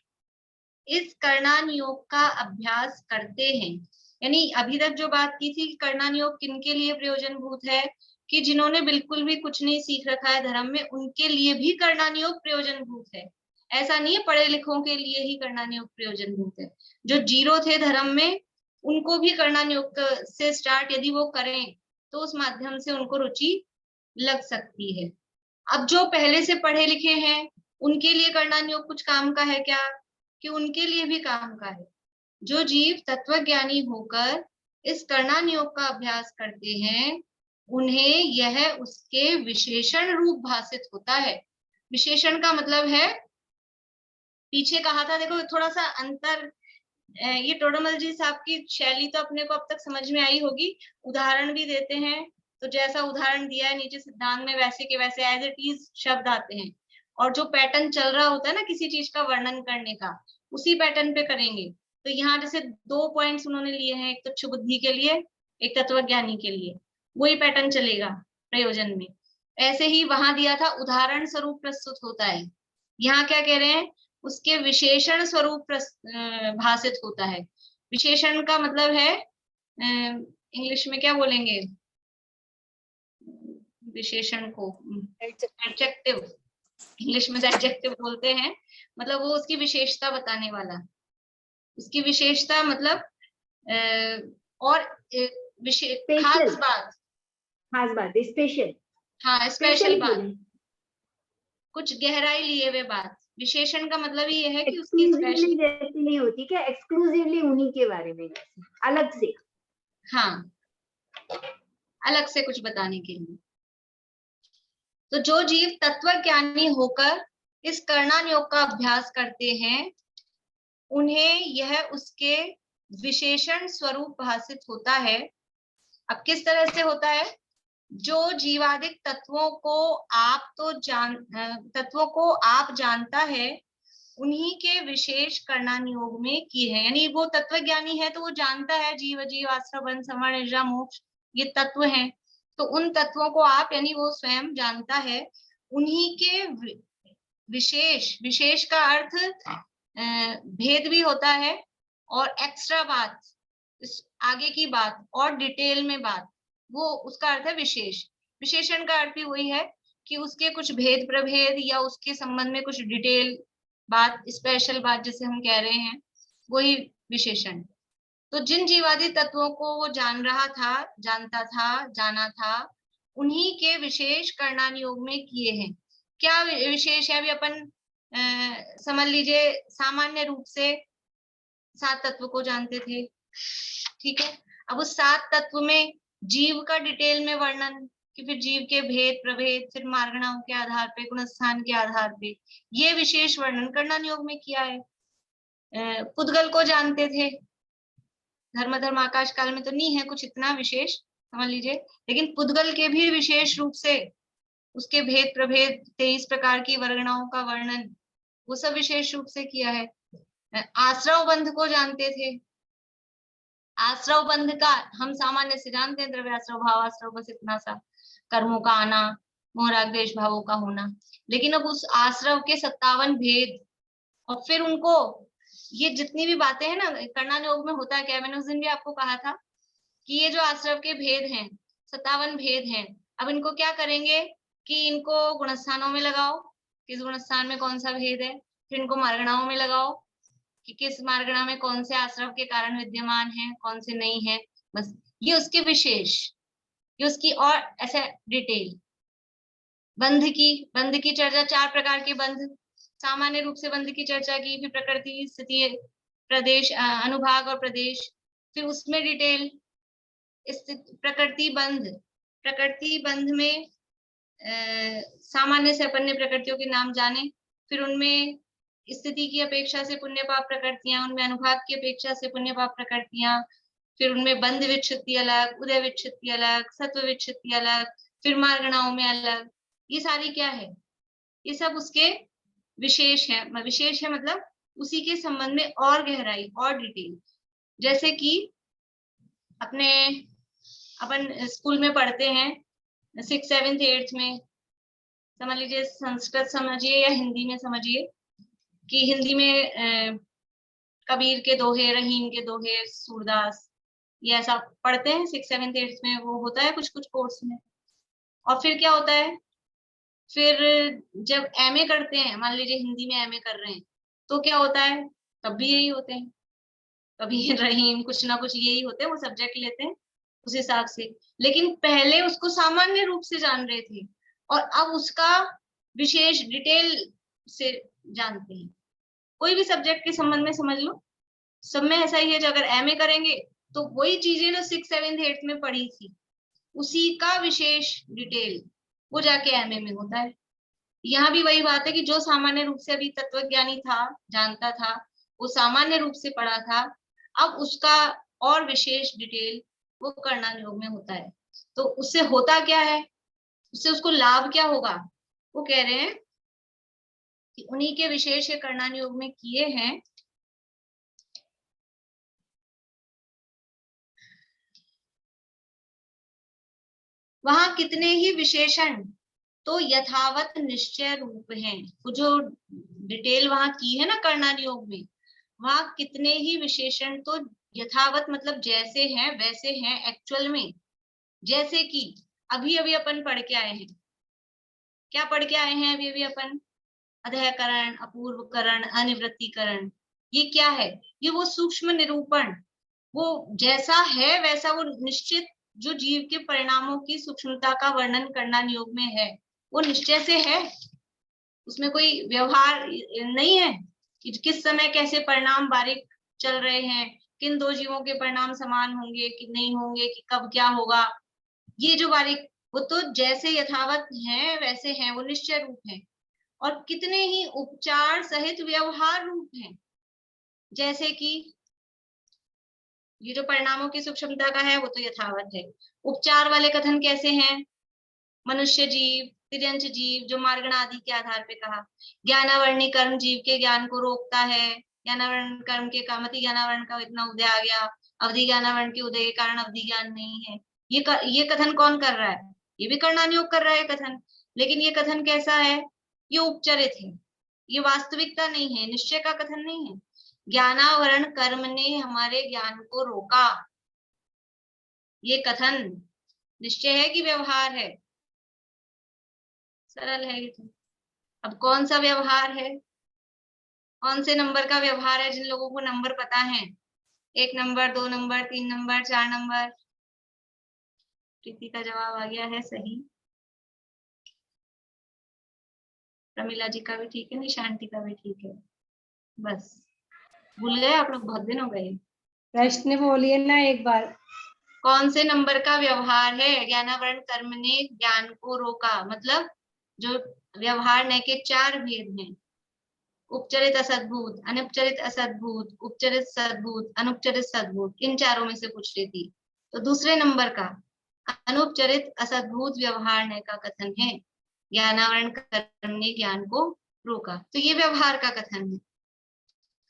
इस कर्णान योग का अभ्यास करते हैं, यानी अभी तक जो बात की थी कि कर्णान योग किनके लिए प्रयोजन भूत है, कि जिन्होंने बिल्कुल भी कुछ नहीं सीख रखा है धर्म में, उनके लिए भी कर्णान योग प्रयोजन भूत है। ऐसा नहीं है पढ़े लिखों के लिए ही कर्णान योग प्रयोजन भूत है। जो जीरो थे धर्म में, उनको भी कर्णान योग से स्टार्ट यदि वो करें तो उस माध्यम से उनको रुचि लग सकती है। अब जो पहले से पढ़े लिखे हैं, उनके लिए कर्णान योग कुछ काम का है क्या, कि उनके लिए भी काम का है। जो जीव तत्वज्ञानी होकर इस कर्णान योग का अभ्यास करते हैं, उन्हें यह उसके विशेषण रूप भासित होता है। विशेषण का मतलब है, पीछे कहा था, देखो थोड़ा सा अंतर, ये टोडरमल जी साहब की शैली तो अपने को अब तक समझ में आई होगी। उदाहरण भी देते हैं, तो जैसा उदाहरण दिया है नीचे सिद्धांत में, वैसे के वैसे एज इट इज शब्द आते हैं, और जो पैटर्न चल रहा होता है ना किसी चीज का वर्णन करने का, उसी पैटर्न पे करेंगे। तो यहाँ जैसे 2 पॉइंट्स उन्होंने लिए हैं, एक तुच्छ बुद्धि के लिए, एक तत्वज्ञानी के लिए, वही पैटर्न चलेगा प्रयोजन में। ऐसे ही वहां दिया था उदाहरण स्वरूप प्रस्तुत होता है, यहाँ क्या कह रहे हैं, उसके विशेषण स्वरूप भाषित होता है। विशेषण का मतलब है, इंग्लिश में क्या बोलेंगे विशेषण को, एडजेक्टिव, इंग्लिश में एडजेक्टिव बोलते हैं, मतलब वो उसकी विशेषता बताने वाला, उसकी विशेषता मतलब और खास बात, स्पेशल, हाँ स्पेशल बात, कुछ गहराई लिए हुए बात। विशेषण का मतलब ये है कि उसकी स्पेशल जैसी नहीं होती क्या, एक्सक्लूसिवली उन्हीं के बारे में अलग से, हाँ अलग से कुछ बताने के लिए। तो जो जीव तत्वज्ञानी होकर इस कर्णान योग का अभ्यास करते हैं, उन्हें यह उसके विशेषण स्वरूप भासित होता है। अब किस तरह से होता है, जो जीवादिक तत्वों को आप जानता है, उन्हीं के विशेष कर्णान योग में किए हैं। यानी वो तत्वज्ञानी है तो वो जानता है जीव अजीव आश्रय बंध समण निद्रा मोक्ष ये तत्व हैं, तो उन तत्वों को आप, यानी वो स्वयं जानता है, उन्हीं के विशेष का अर्थ भेद भी होता है, और एक्स्ट्रा बात, इस आगे की बात और डिटेल में बात, वो उसका अर्थ है विशेष। विशेषण का अर्थ भी वही है कि उसके कुछ भेद प्रभेद या उसके संबंध में कुछ डिटेल बात, स्पेशल बात जिसे हम कह रहे हैं, वही विशेषण। तो जिन जीवादि तत्वों को वो जान रहा था, जानता था, जाना था, उन्हीं के विशेष कर्णान योग में किए हैं। क्या विशेष है? अभी अपन समझ लीजिए सामान्य रूप से 7 तत्व को जानते थे, ठीक है। अब उस 7 तत्व में जीव का डिटेल में वर्णन, कि फिर जीव के भेद प्रभेद, फिर मार्गणाओं के आधार पे, गुणस्थान के आधार पे, ये विशेष वर्णन कर्णान योग में किया है। पुद्गल को जानते थे, धर्म आकाश काल में तो नहीं है कुछ इतना विशेष, समझ लीजिए, लेकिन पुद्गल के भी विशेष रूप से उसके भेद प्रभेद, 23 प्रकार की वर्गणाओं का वर्णन, वो सब विशेष रूप से किया है। आश्रव बंध को जानते थे। आश्रव बंध का हम सामान्य से जानते हैं, द्रव्याश्रव, भावाश्रव, बस इतना सा, कर्मों का आना, मोहराग द्वेष भावों का होना। लेकिन अब उस आश्रव के 57 भेद, और फिर उनको ये जितनी भी बातें हैं ना, कर्णान योग में होता है क्या, मैंने उस दिन भी आपको कहा था कि ये जो आश्रव के भेद हैं, 57 भेद हैं, अब इनको क्या करेंगे कि इनको गुणस्थानों में लगाओ, किस गुणस्थान में कौन सा भेद है, फिर इनको मार्गणाओं में लगाओ कि किस मार्गणा में कौन से आश्रव के कारण विद्यमान है, कौन से नहीं है, बस ये उसके विशेष, ये उसकी और ऐसे डिटेल। बंध की चर्चा, 4 प्रकार के बंध, सामान्य रूप से बंध की चर्चा की, फिर प्रकृति, स्थिति, प्रदेश, अनुभाग और प्रदेश, फिर उसमें डिटेल प्रकृति बंध में सामान्य से अपन ने प्रकृतियों के नाम जाने, फिर उनमें स्थिति की अपेक्षा से पुण्य पाप प्रकृतियां, उनमें अनुभाग की अपेक्षा से पुण्य पाप प्रकृतियां, फिर उनमें बंध विच्छित्ति अलग, उदय विच्छित्ति अलग, सत्व विच्छित्ति अलग, फिर मार्गणाओं में अलग, ये सारी क्या है, ये सब उसके विशेष है। विशेष है मतलब उसी के संबंध में और गहराई और डिटेल। जैसे कि अपन स्कूल में पढ़ते हैं 6th 7th 8th में, समझ लीजिए, संस्कृत समझिए या हिंदी में समझिए, कि हिंदी में कबीर के दोहे, रहीम के दोहे, सूरदास, ये ऐसा पढ़ते हैं 6th 7th 8th में, वो होता है कुछ कुछ कोर्स में। और फिर क्या होता है, फिर जब एमए करते हैं, मान लीजिए हिंदी में एमए कर रहे हैं, तो क्या होता है, तब भी यही होते हैं, कबीर रहीम, कुछ ना कुछ यही होते हैं, वो सब्जेक्ट लेते हैं उस हिसाब से। लेकिन पहले उसको सामान्य रूप से जान रहे थे, और अब उसका विशेष डिटेल से जानते हैं। कोई भी सब्जेक्ट के संबंध में समझ लो, सब में ऐसा ही है। जो अगर एमए करेंगे तो वही चीजें जो 6th 7th 8th में पढ़ी थी, उसी का विशेष डिटेल वो जाके एमए में होता है। यहाँ भी वही बात है कि जो सामान्य रूप से अभी तत्वज्ञानी था, जानता था, वो सामान्य रूप से पढ़ा था, अब उसका और विशेष डिटेल वो कर्णान योग में होता है। तो उससे होता क्या है, उससे उसको लाभ क्या होगा, वो कह रहे हैं कि उन्हीं के विशेष कर्णान योग में किए हैं। वहां कितने ही विशेषण तो यथावत निश्चय रूप हैं। वो जो डिटेल वहां की है ना कर्णान योग में, वहां कितने ही विशेषण तो यथावत मतलब जैसे हैं वैसे हैं एक्चुअल में। जैसे कि अभी अभी अपन पढ़ के आए हैं, क्या पढ़ के आए हैं अभी अभी अपन, अधःकरण, अपूर्वकरण, अनिवृत्तिकरण। ये क्या है, ये वो सूक्ष्म निरूपण, वो जैसा है वैसा, वो निश्चित जो जीव के परिणामों की सूक्ष्मता का वर्णन कर्णान योग में है, वो निश्चय से है, उसमें कोई व्यवहार नहीं है कि किस समय कैसे परिणाम बारीक चल रहे हैं, किन दो जीवों के परिणाम समान होंगे कि नहीं होंगे, कि कब क्या होगा, ये जो बारीक, वो तो जैसे यथावत है वैसे हैं, वो निश्चय रूप है। और कितने ही उपचार सहित व्यवहार रूप हैं। जैसे कि ये जो परिणामों की सूक्ष्मता का है वो तो यथावत है। उपचार वाले कथन कैसे हैं, मनुष्य जीव, तिर्यंच जीव, जो मार्गण आदि के आधार पे कहा। ज्ञानावरणी कर्म जीव के ज्ञान को रोकता है, ज्ञानावरण कर्म के कामति ज्ञानावरण का इतना उदय आ गया, अवधि ज्ञानावरण के उदय के कारण अवधि ज्ञान नहीं है। ये कथन कौन कर रहा है, ये भी कर्णान योग कर रहा है कथन। लेकिन ये कथन कैसा है, ये उपचरित है, ये वास्तविकता नहीं है, निश्चय का कथन नहीं है। ज्ञानावरण कर्म ने हमारे ज्ञान को रोका, ये कथन निश्चय है कि व्यवहार है? सरल है ये तो। अब कौन सा व्यवहार है, कौन से नंबर का व्यवहार है? जिन लोगों को नंबर पता है, 1 नंबर, 2 नंबर, 3 नंबर, 4 नंबर। प्रीति का जवाब आ गया है सही। प्रमिला जी का भी ठीक है, निशांति का भी ठीक है। बस भूल गए आप लोग, बहुत दिन हो गए। प्रश्न बोलिए ना एक बार। कौन से नंबर का व्यवहार है? ज्ञानावरण कर्म ने ज्ञान को रोका, मतलब जो व्यवहार न के 4 भेद हैं, उपचरित असद्भूत, अनुपचरित असद्भूत, उपचरित सद्भूत, अनुपचरित सद्भूत, इन चारों में से पूछ रही थी। तो दूसरे नंबर का अनुपचरित असद्भूत व्यवहार न का कथन है, ज्ञानावरण कर्म ने ज्ञान को रोका। तो ये व्यवहार का कथन है।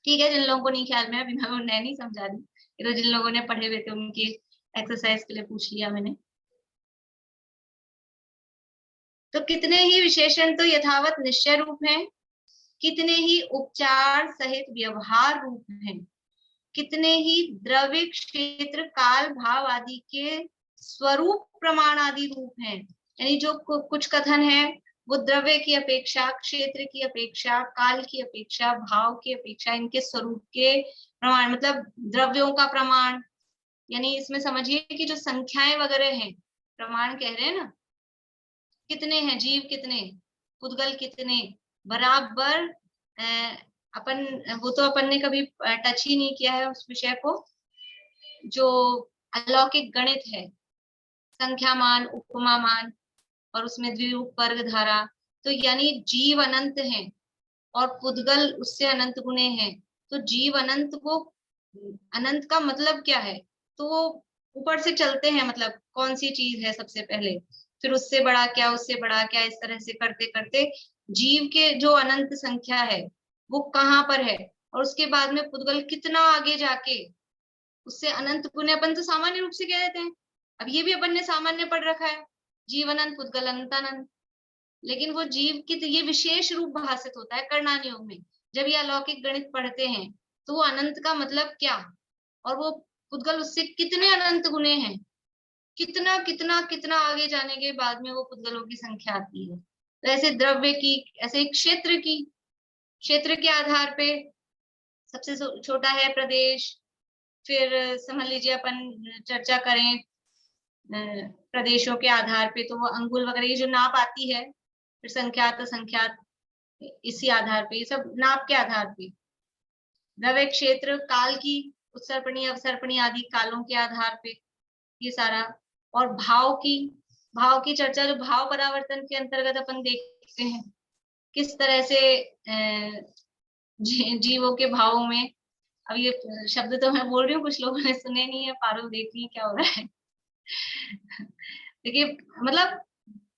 ठीक है, जिन लोगों को नहीं ख्याल में, अभी मैं नहीं समझा दी, तो जिन लोगों ने पढ़े हुए थे उनकी एक्सरसाइज के लिए पूछ लिया मैंने। तो कितने ही विशेषण तो यथावत निश्चय रूप हैं, कितने ही उपचार सहित व्यवहार रूप हैं, कितने ही द्रव्य, क्षेत्र, काल, भाव आदि के स्वरूप प्रमाण आदि रूप हैं। यानी जो कुछ कथन है वो द्रव्य की अपेक्षा, क्षेत्र की अपेक्षा, काल की अपेक्षा, भाव की अपेक्षा, इनके स्वरूप के प्रमाण, मतलब द्रव्यों का प्रमाण। यानी इसमें समझिए कि जो संख्याएं वगैरह हैं, प्रमाण कह रहे हैं ना, कितने हैं जीव, कितने पुद्गल, कितने बराबर। अपन वो तो अपन ने कभी टच ही नहीं किया है उस विषय को, जो अलौकिक गणित है, संख्यामान, उपमामान, और उसमें द्विरूप वर्ग धारा। तो यानी जीव अनंत हैं और पुद्गल उससे अनंत गुणे हैं। तो जीव अनंत, वो अनंत का मतलब क्या है? तो वो ऊपर से चलते हैं, मतलब कौन सी चीज है सबसे पहले, फिर उससे बड़ा क्या, उससे बड़ा क्या, इस तरह से करते करते जीव के जो अनंत संख्या है वो कहाँ पर है, और उसके बाद में पुद्गल कितना आगे जाके उससे अनंत गुणे। अपन तो सामान्य रूप से कह देते हैं, अब ये भी अपन ने सामान्य पढ़ रखा है, जीव अनंत, पुद्गल अनंत अनंत। लेकिन वो जीव की तो ये विशेष रूप भाषित होता है करणान योग में। जब ये अलौकिक गणित पढ़ते हैं तो वो अनंत का मतलब क्या, और वो पुद्गल उससे कितने अनंत गुणे हैं, कितना कितना कितना आगे जाने के बाद में वो पुद्गलों की संख्या आती है। तो ऐसे द्रव्य की, ऐसे क्षेत्र की, क्षेत्र के आधार पे सबसे छोटा है प्रदेश। फिर समझ लीजिए अपन चर्चा करें प्रदेशों के आधार पे, तो वो अंगुल वगैरह ये जो नाप आती है, फिर संख्यात असंख्यात, इसी आधार पे, ये सब नाप के आधार पे। द्रव्य, क्षेत्र, काल की उत्सर्पणी, अवसर्पणी आदि कालों के आधार पे ये सारा। और भाव की चर्चा, जो भाव परावर्तन के अंतर्गत अपन देखते हैं, किस तरह से जीवों के भावों में। अब ये शब्द तो मैं बोल रही हूँ, कुछ लोगों ने सुने नहीं है, पारुल देख रही क्या हो रहा है। देखिए मतलब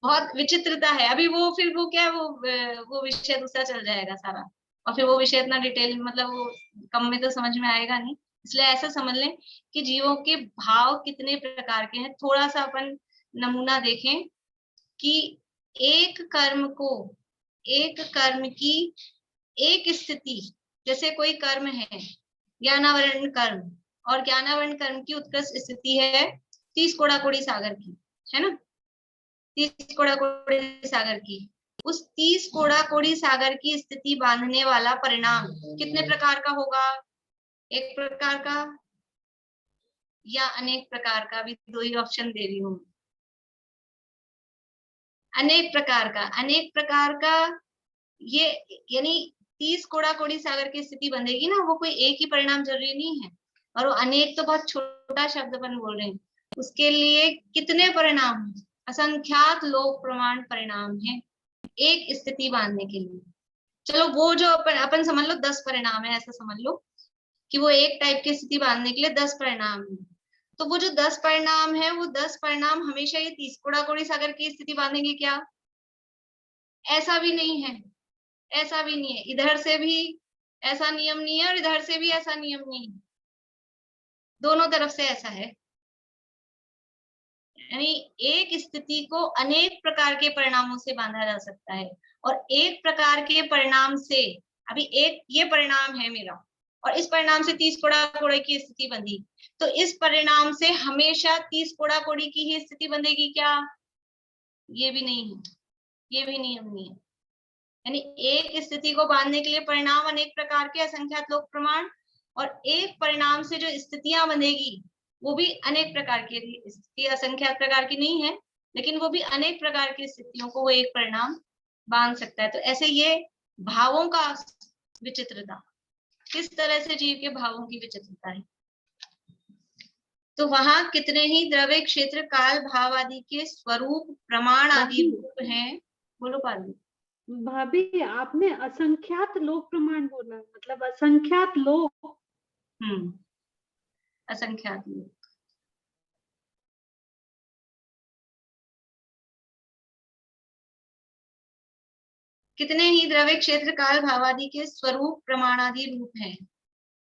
बहुत विचित्रता है। अभी वो फिर वो क्या, वो विषय दूसरा चल जाएगा सारा, और फिर वो विषय इतना डिटेल, मतलब वो कम में तो समझ में आएगा नहीं। इसलिए ऐसा समझ लें कि जीवों के भाव कितने प्रकार के हैं। थोड़ा सा अपन नमूना देखें कि एक कर्म की एक स्थिति, जैसे कोई कर्म है ज्ञानावरण कर्म, और ज्ञानावरण कर्म की उत्कृष्ट स्थिति है 30 कोड़ाकोड़ी सागर की, है ना, 30 कोड़ाकोड़ी सागर की। उस 30 कोड़ाकोड़ी सागर की स्थिति बांधने वाला परिणाम कितने प्रकार का होगा? एक प्रकार का या अनेक प्रकार का? भी 2 ही ऑप्शन दे रही हूँ। अनेक प्रकार का ये, यानी 30 कोड़ाकोड़ी सागर की स्थिति बंधेगी ना, वो कोई एक ही परिणाम जरूरी नहीं है। और वो अनेक तो बहुत छोटा शब्द अपन बोल रहे हैं, उसके लिए कितने परिणाम, असंख्यात लोक प्रमाण परिणाम है एक स्थिति बांधने के लिए। चलो वो जो अपन समझ लो 10 परिणाम है, ऐसा समझ लो कि वो एक टाइप की स्थिति बांधने के लिए 10 परिणाम है। तो वो जो 10 परिणाम है, वो 10 परिणाम हमेशा ये 30 कोड़ाकोड़ी सागर की स्थिति बांधेंगे क्या? ऐसा भी नहीं है, ऐसा भी नहीं है। इधर से भी ऐसा नियम नहीं है और इधर से भी ऐसा नियम नहीं है, दोनों तरफ से ऐसा है। यानी एक स्थिति को अनेक प्रकार के परिणामों से बांधा जा सकता है। और एक प्रकार के परिणाम से, अभी एक ये परिणाम है मेरा और इस परिणाम से 30 कोड़ा कोड़ी की स्थिति बंधी, तो इस परिणाम से हमेशा 30 कोड़ा कोड़ी की ही स्थिति बंधेगी क्या? ये भी नहीं है, ये भी नियम नहीं है। यानी एक स्थिति को बांधने के लिए परिणाम अनेक प्रकार के असंख्यात लोक प्रमाण, और एक परिणाम से जो स्थितियां बंधेगी वो भी अनेक प्रकार की, स्थिति असंख्यात प्रकार की नहीं है लेकिन वो भी अनेक प्रकार की स्थितियों को वो एक परिणाम बांध सकता है। तो ऐसे ये भावों का विचित्रता, किस तरह से जीव के भावों की विचित्रता है। तो वहां कितने ही द्रव्य, क्षेत्र, काल, भाव आदि के स्वरूप, प्रमाण आदि रूप हैं। बोलो पार्वती। भाभी आपने असंख्यात लोक प्रमाण बोला, मतलब असंख्यात लोक। असंख्यात लोक, कितने ही द्रव्य, क्षेत्र, काल, भाव आदि के स्वरूप, प्रमाण आदि रूप हैं,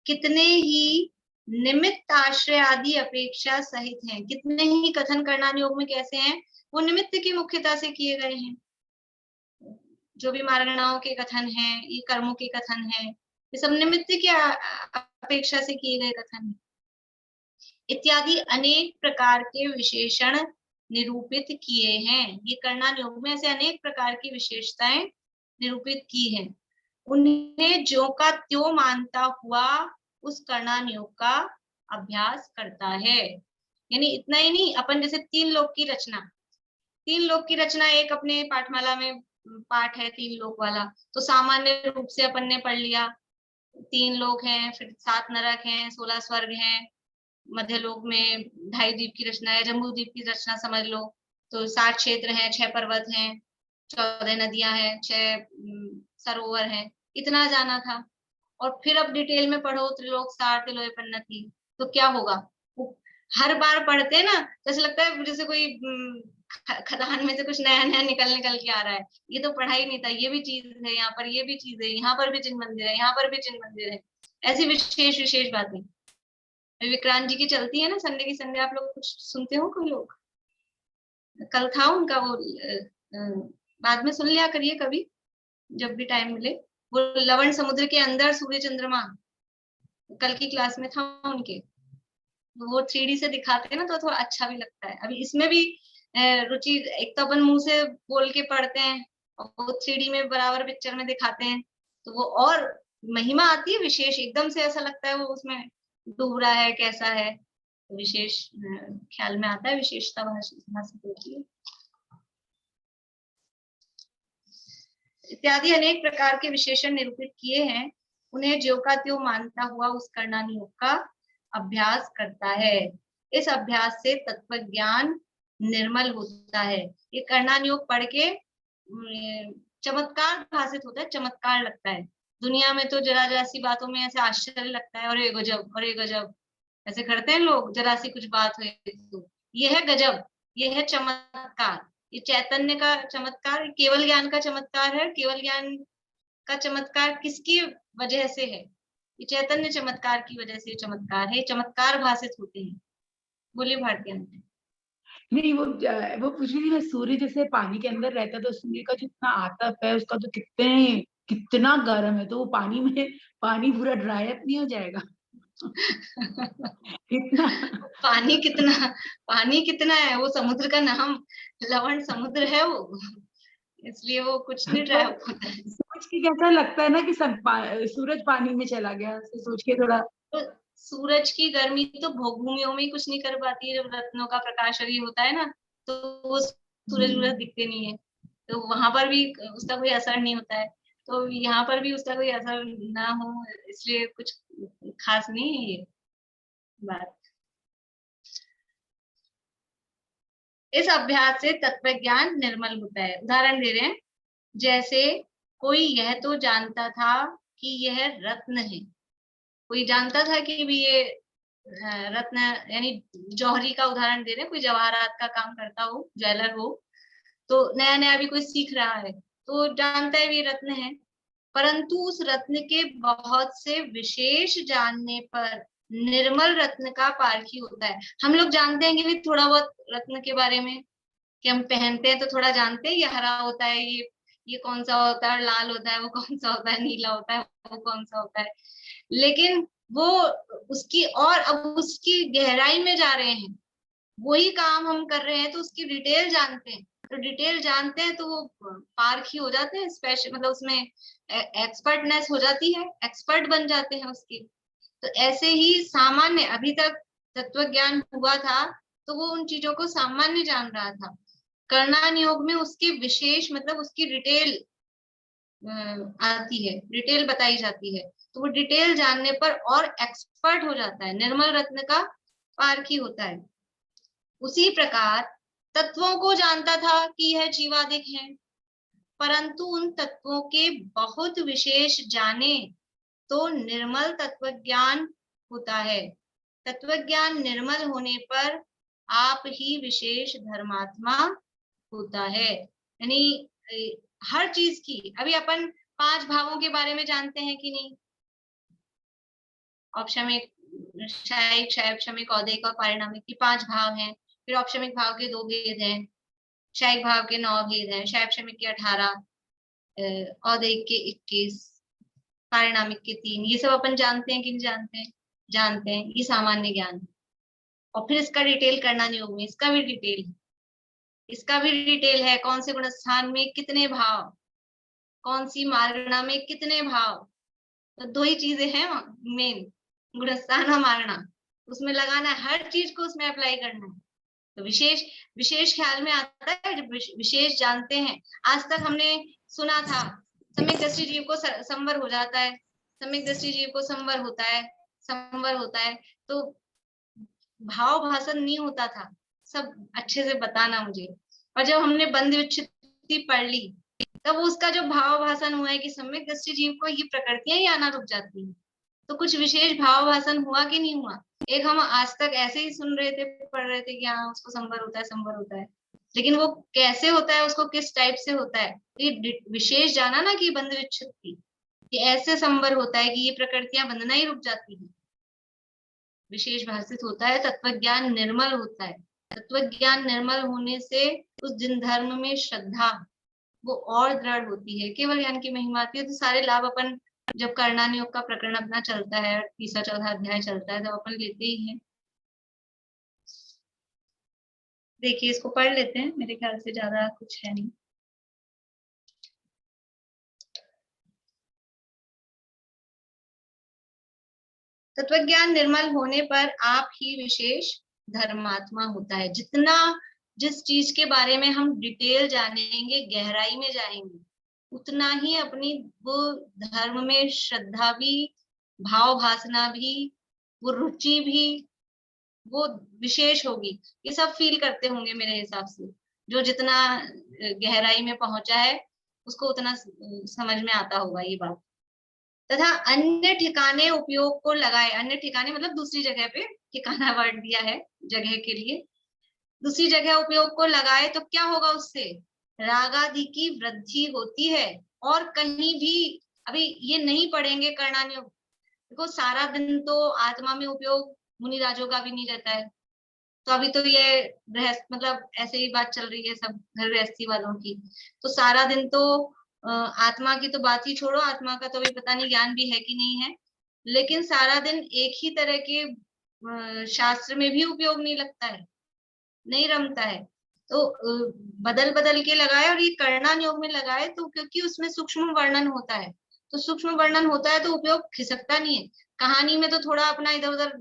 कितने ही निमित्त, आश्रय आदि अपेक्षा सहित हैं। कितने ही कथन करना योग में कैसे हैं? वो निमित्त की मुख्यता से किए गए हैं। जो भी मारणाओं के कथन हैं, ये कर्मों के कथन हैं, ये सब निमित्त की अपेक्षा से किए गए कथन हैं। इत्यादि अनेक प्रकार के विशेषण निरूपित किए हैं। ये करना योग में ऐसे अनेक प्रकार की विशेषताएं निरूपित की हैं। उन्हें ज्यों का त्यों मानता हुआ उस करणान योग का अभ्यास करता है। यानी इतना ही नहीं, अपन जैसे 3 लोक की रचना, 3 लोक की रचना एक अपने पाठमाला में पाठ है 3 लोक वाला, तो सामान्य रूप से अपन ने पढ़ लिया 3 लोक हैं, फिर 7 नरक हैं, 16 स्वर्ग हैं, मध्य लोक में 2.5 द्वीप की रचना है, जम्बू द्वीप की रचना समझ लो, तो 7 क्षेत्र हैं, 6 पर्वत हैं, 14 नदियां हैं, 6 सरोवर हैं, इतना जाना था। और फिर अब डिटेल में पढ़ो त्रिलोक सार, तिलोय पन्नति, तो क्या होगा? हर बार पढ़ते हैं ना, जैसे लगता है जैसे कोई खदान में से कुछ नया नया निकल के आ रहा है। ये तो पढ़ाई नहीं था, ये भी चीज है, यहाँ पर ये भी चीज है, यहाँ पर भी चिन्ह मंदिर है, यहाँ पर भी चिन्ह मंदिर है, ऐसी विशेष विशेष बातें विक्रांत जी की चलती है ना, संडे की संडे। आप लोग कुछ सुनते हो? कोई लोग कल था उनका वो, बाद में सुन लिया करिए कभी जब भी टाइम मिले। वो लवण समुद्र के अंदर सूर्य चंद्रमा, कल की क्लास में था उनके, वो 3D से दिखाते हैं ना, तो थोड़ा अच्छा भी लगता है। अभी इसमें भी रुचि, एक तो अपन मुंह से बोल के पढ़ते हैं और वो 3D में बराबर पिक्चर में दिखाते हैं, तो वो और महिमा आती है विशेष, एकदम से ऐसा लगता है वो उसमें डूब रहा है, कैसा है, तो विशेष ख्याल में आता है, विशेषता भाषित होती है। इत्यादि अनेक प्रकार के विशेषण निरूपित किए हैं। उन्हें ज्यों का त्यों मानता हुआ उस करणान योग का अभ्यास करता है। इस अभ्यास से तत्व ज्ञान निर्मल होता है। ये करणान योग पढ़ के चमत्कार भाषित होता है, चमत्कार लगता है। दुनिया में तो जरा सी बातों में ऐसे आश्चर्य लगता है, और ये गजब, और ये गजब, ऐसे करते हैं लोग, जरा सी कुछ बात हुई तो ये है गजब, ये है चमत्कार, ये चैतन्य का चमत्कार, केवल ज्ञान का चमत्कार है। केवल ज्ञान का चमत्कार किसकी वजह से है? ये चैतन्य चमत्कार की वजह से चमत्कार है, चमत्कार भाषित होते हैं। बोलिए भारती आंटी। नहीं, वो पूछ रही थी, मैं सूर्य जैसे पानी के अंदर रहता है, तो सूर्य का जितना आतप है उसका तो कितना गर्म है, तो वो पानी पूरा ड्राई अप नहीं हो जाएगा? कितना पानी कितना है? वो समुद्र का नाम लवण समुद्र है वो, इसलिए वो कुछ नहीं ड्राई अप होता है। सोच के कैसा लगता है ना कि सूरज पानी में चला गया, सोच के थोड़ा। तो सूरज की गर्मी तो भूमियों में ही कुछ नहीं कर पाती है, जब रत्नों का प्रकाश ये होता है ना, तो वो सूरज दिखते नहीं है, तो वहां पर भी उसका कोई असर नहीं होता है, तो यहाँ पर भी उसका कोई असर ना हो, इसलिए कुछ खास नहीं है ये बात। इस अभ्यास से तत्व ज्ञान निर्मल होता है। उदाहरण दे रहे हैं, जैसे कोई यह तो जानता था कि यह रत्न है, कोई जानता था कि भी ये रत्न, यानी जौहरी का उदाहरण दे रहे हैं, कोई जवाहरात का काम करता हो, ज्वेलर हो, तो नया नया भी कोई सीख रहा है तो जानता है भी रत्न है, परंतु उस रत्न के बहुत से विशेष जानने पर निर्मल रत्न का पारखी होता है। हम लोग जानते हैं कि भी थोड़ा बहुत रत्न के बारे में, कि हम पहनते हैं तो थोड़ा जानते हैं, ये हरा होता है, ये ये कौन सा होता है, लाल होता है, वो कौन सा होता है, नीला होता है, वो कौन सा होता है। लेकिन वो उसकी और अब उसकी गहराई में जा रहे हैं, वही काम हम कर रहे हैं तो उसकी डिटेल जानते हैं। तो डिटेल जानते हैं तो वो पारखी हो जाते हैं, स्पेशल मतलब उसमें एक्सपर्टनेस हो जाती है, एक्सपर्ट बन जाते हैं उसकी। तो ऐसे ही सामान्य अभी तक तत्व ज्ञान हुआ था तो वो उन चीजों को सामान्य जान रहा था। कर्णान योग में उसकी विशेष मतलब उसकी डिटेल आती है, डिटेल बताई जाती है, तो वो डिटेल जानने पर और एक्सपर्ट हो जाता है, निर्मल रत्न का पारखी होता है। उसी प्रकार तत्वों को जानता था कि यह जीवादिक है, परंतु उन तत्वों के बहुत विशेष जाने तो निर्मल तत्व ज्ञान होता है। तत्व ज्ञान निर्मल होने पर आप ही विशेष धर्मात्मा होता है। यानी हर चीज की, अभी अपन 5 भावों के बारे में जानते हैं कि नहीं? औपशमिक, शायिक, क्षैप्शमिक, औदैहिक और पारिणामिक की 5 भाव हैं। फिर औपशमिक भाव के 2 भेद हैं, शायिक भाव के 9 भेद हैं, क्षैप्शमिक के 18, औदैहिक के 21, पारिणामिक के 3। ये सब अपन जानते हैं कि नहीं जानते हैं? जानते हैं, ये सामान्य ज्ञान। और फिर इसका डिटेल कर्णान योग में इसका भी डिटेल है, इसका भी डिटेल है, कौन से गुणस्थान में कितने भाव, कौन सी मार्गणा में कितने भाव। तो 2 ही चीजें हैं मेन, गुणस्थान और मार्गणा, उसमें लगाना है, हर चीज को उसमें अप्लाई करना है। तो विशेष विशेष ख्याल में आता है जब विशेष जानते हैं। आज तक हमने सुना था सम्यक दृष्टि जीव को संवर हो जाता है, सम्यक दृष्टि जीव को संवर होता है, संवर होता है, तो भाव भाषण नहीं होता था। सब अच्छे से बताना मुझे। और जब हमने बंद विच्छित्ति पढ़ ली तब उसका जो भाव भाषण हुआ है कि सम्यक दृष्टि जीव को ये प्रकृतियां ही आना रुक जाती हैं, तो कुछ विशेष भाव भाषण हुआ कि नहीं हुआ? एक हम आज तक ऐसे ही सुन रहे थे, पढ़ रहे थे कि हाँ उसको संवर होता है, संवर होता है, लेकिन वो कैसे होता है, उसको किस टाइप से होता है, ये विशेष जाना ना कि बंद विच्छित्ति, कि ऐसे संवर होता है कि ये प्रकृतियां बंधना ही रुक जाती है। विशेष भाषित होता है, तत्व ज्ञान निर्मल होता है। तत्व ज्ञान निर्मल होने से उस जिन धर्म में श्रद्धा वो और दृढ़ होती है, केवल ज्ञान की महिमा आती है। तो सारे लाभ अपन जब कर्णान योग का प्रकरण अपना चलता है, 3-4 अध्याय चलता है, तो अपन लेते ही हैं। देखिए इसको पढ़ लेते हैं, मेरे ख्याल से ज्यादा कुछ है नहीं। तत्वज्ञान निर्मल होने पर आप ही विशेष धर्मात्मा होता है। जितना जिस चीज के बारे में हम डिटेल जानेंगे, गहराई में जाएंगे, उतना ही अपनी वो धर्म में श्रद्धा भी, भाव भासना भी, वो रुचि भी वो विशेष होगी। ये सब फील करते होंगे मेरे हिसाब से, जो जितना गहराई में पहुंचा है उसको उतना समझ में आता होगा ये बात। तथा अन्य ठिकाने उपयोग को लगाए, अन्य ठिकाने मतलब दूसरी जगह पे, ठिकाना वर्ड दिया है जगह के लिए, दूसरी जगह उपयोग को लगाए तो क्या होगा? उससे राग आदि की वृद्धि होती है। और कहीं भी अभी ये नहीं पढ़ेंगे कर्णान योग, देखो सारा दिन तो आत्मा में उपयोग मुनि राजों का भी नहीं रहता है। तो अभी तो ये गृहस्थ मतलब ऐसे ही बात चल रही है सब घर गृहस्थी वालों की, तो सारा दिन तो आत्मा की तो बात ही छोड़ो, आत्मा का तो अभी पता नहीं ज्ञान भी है कि नहीं है, लेकिन सारा दिन एक ही तरह के शास्त्र में भी उपयोग नहीं लगता है, नहीं रमता है। तो बदल बदल के लगाए, और ये कर्णान योग में लगाए तो क्योंकि उसमें सूक्ष्म वर्णन होता है, तो सूक्ष्म वर्णन होता है तो उपयोग खिसकता नहीं है। कहानी में तो थोड़ा अपना इधर उधर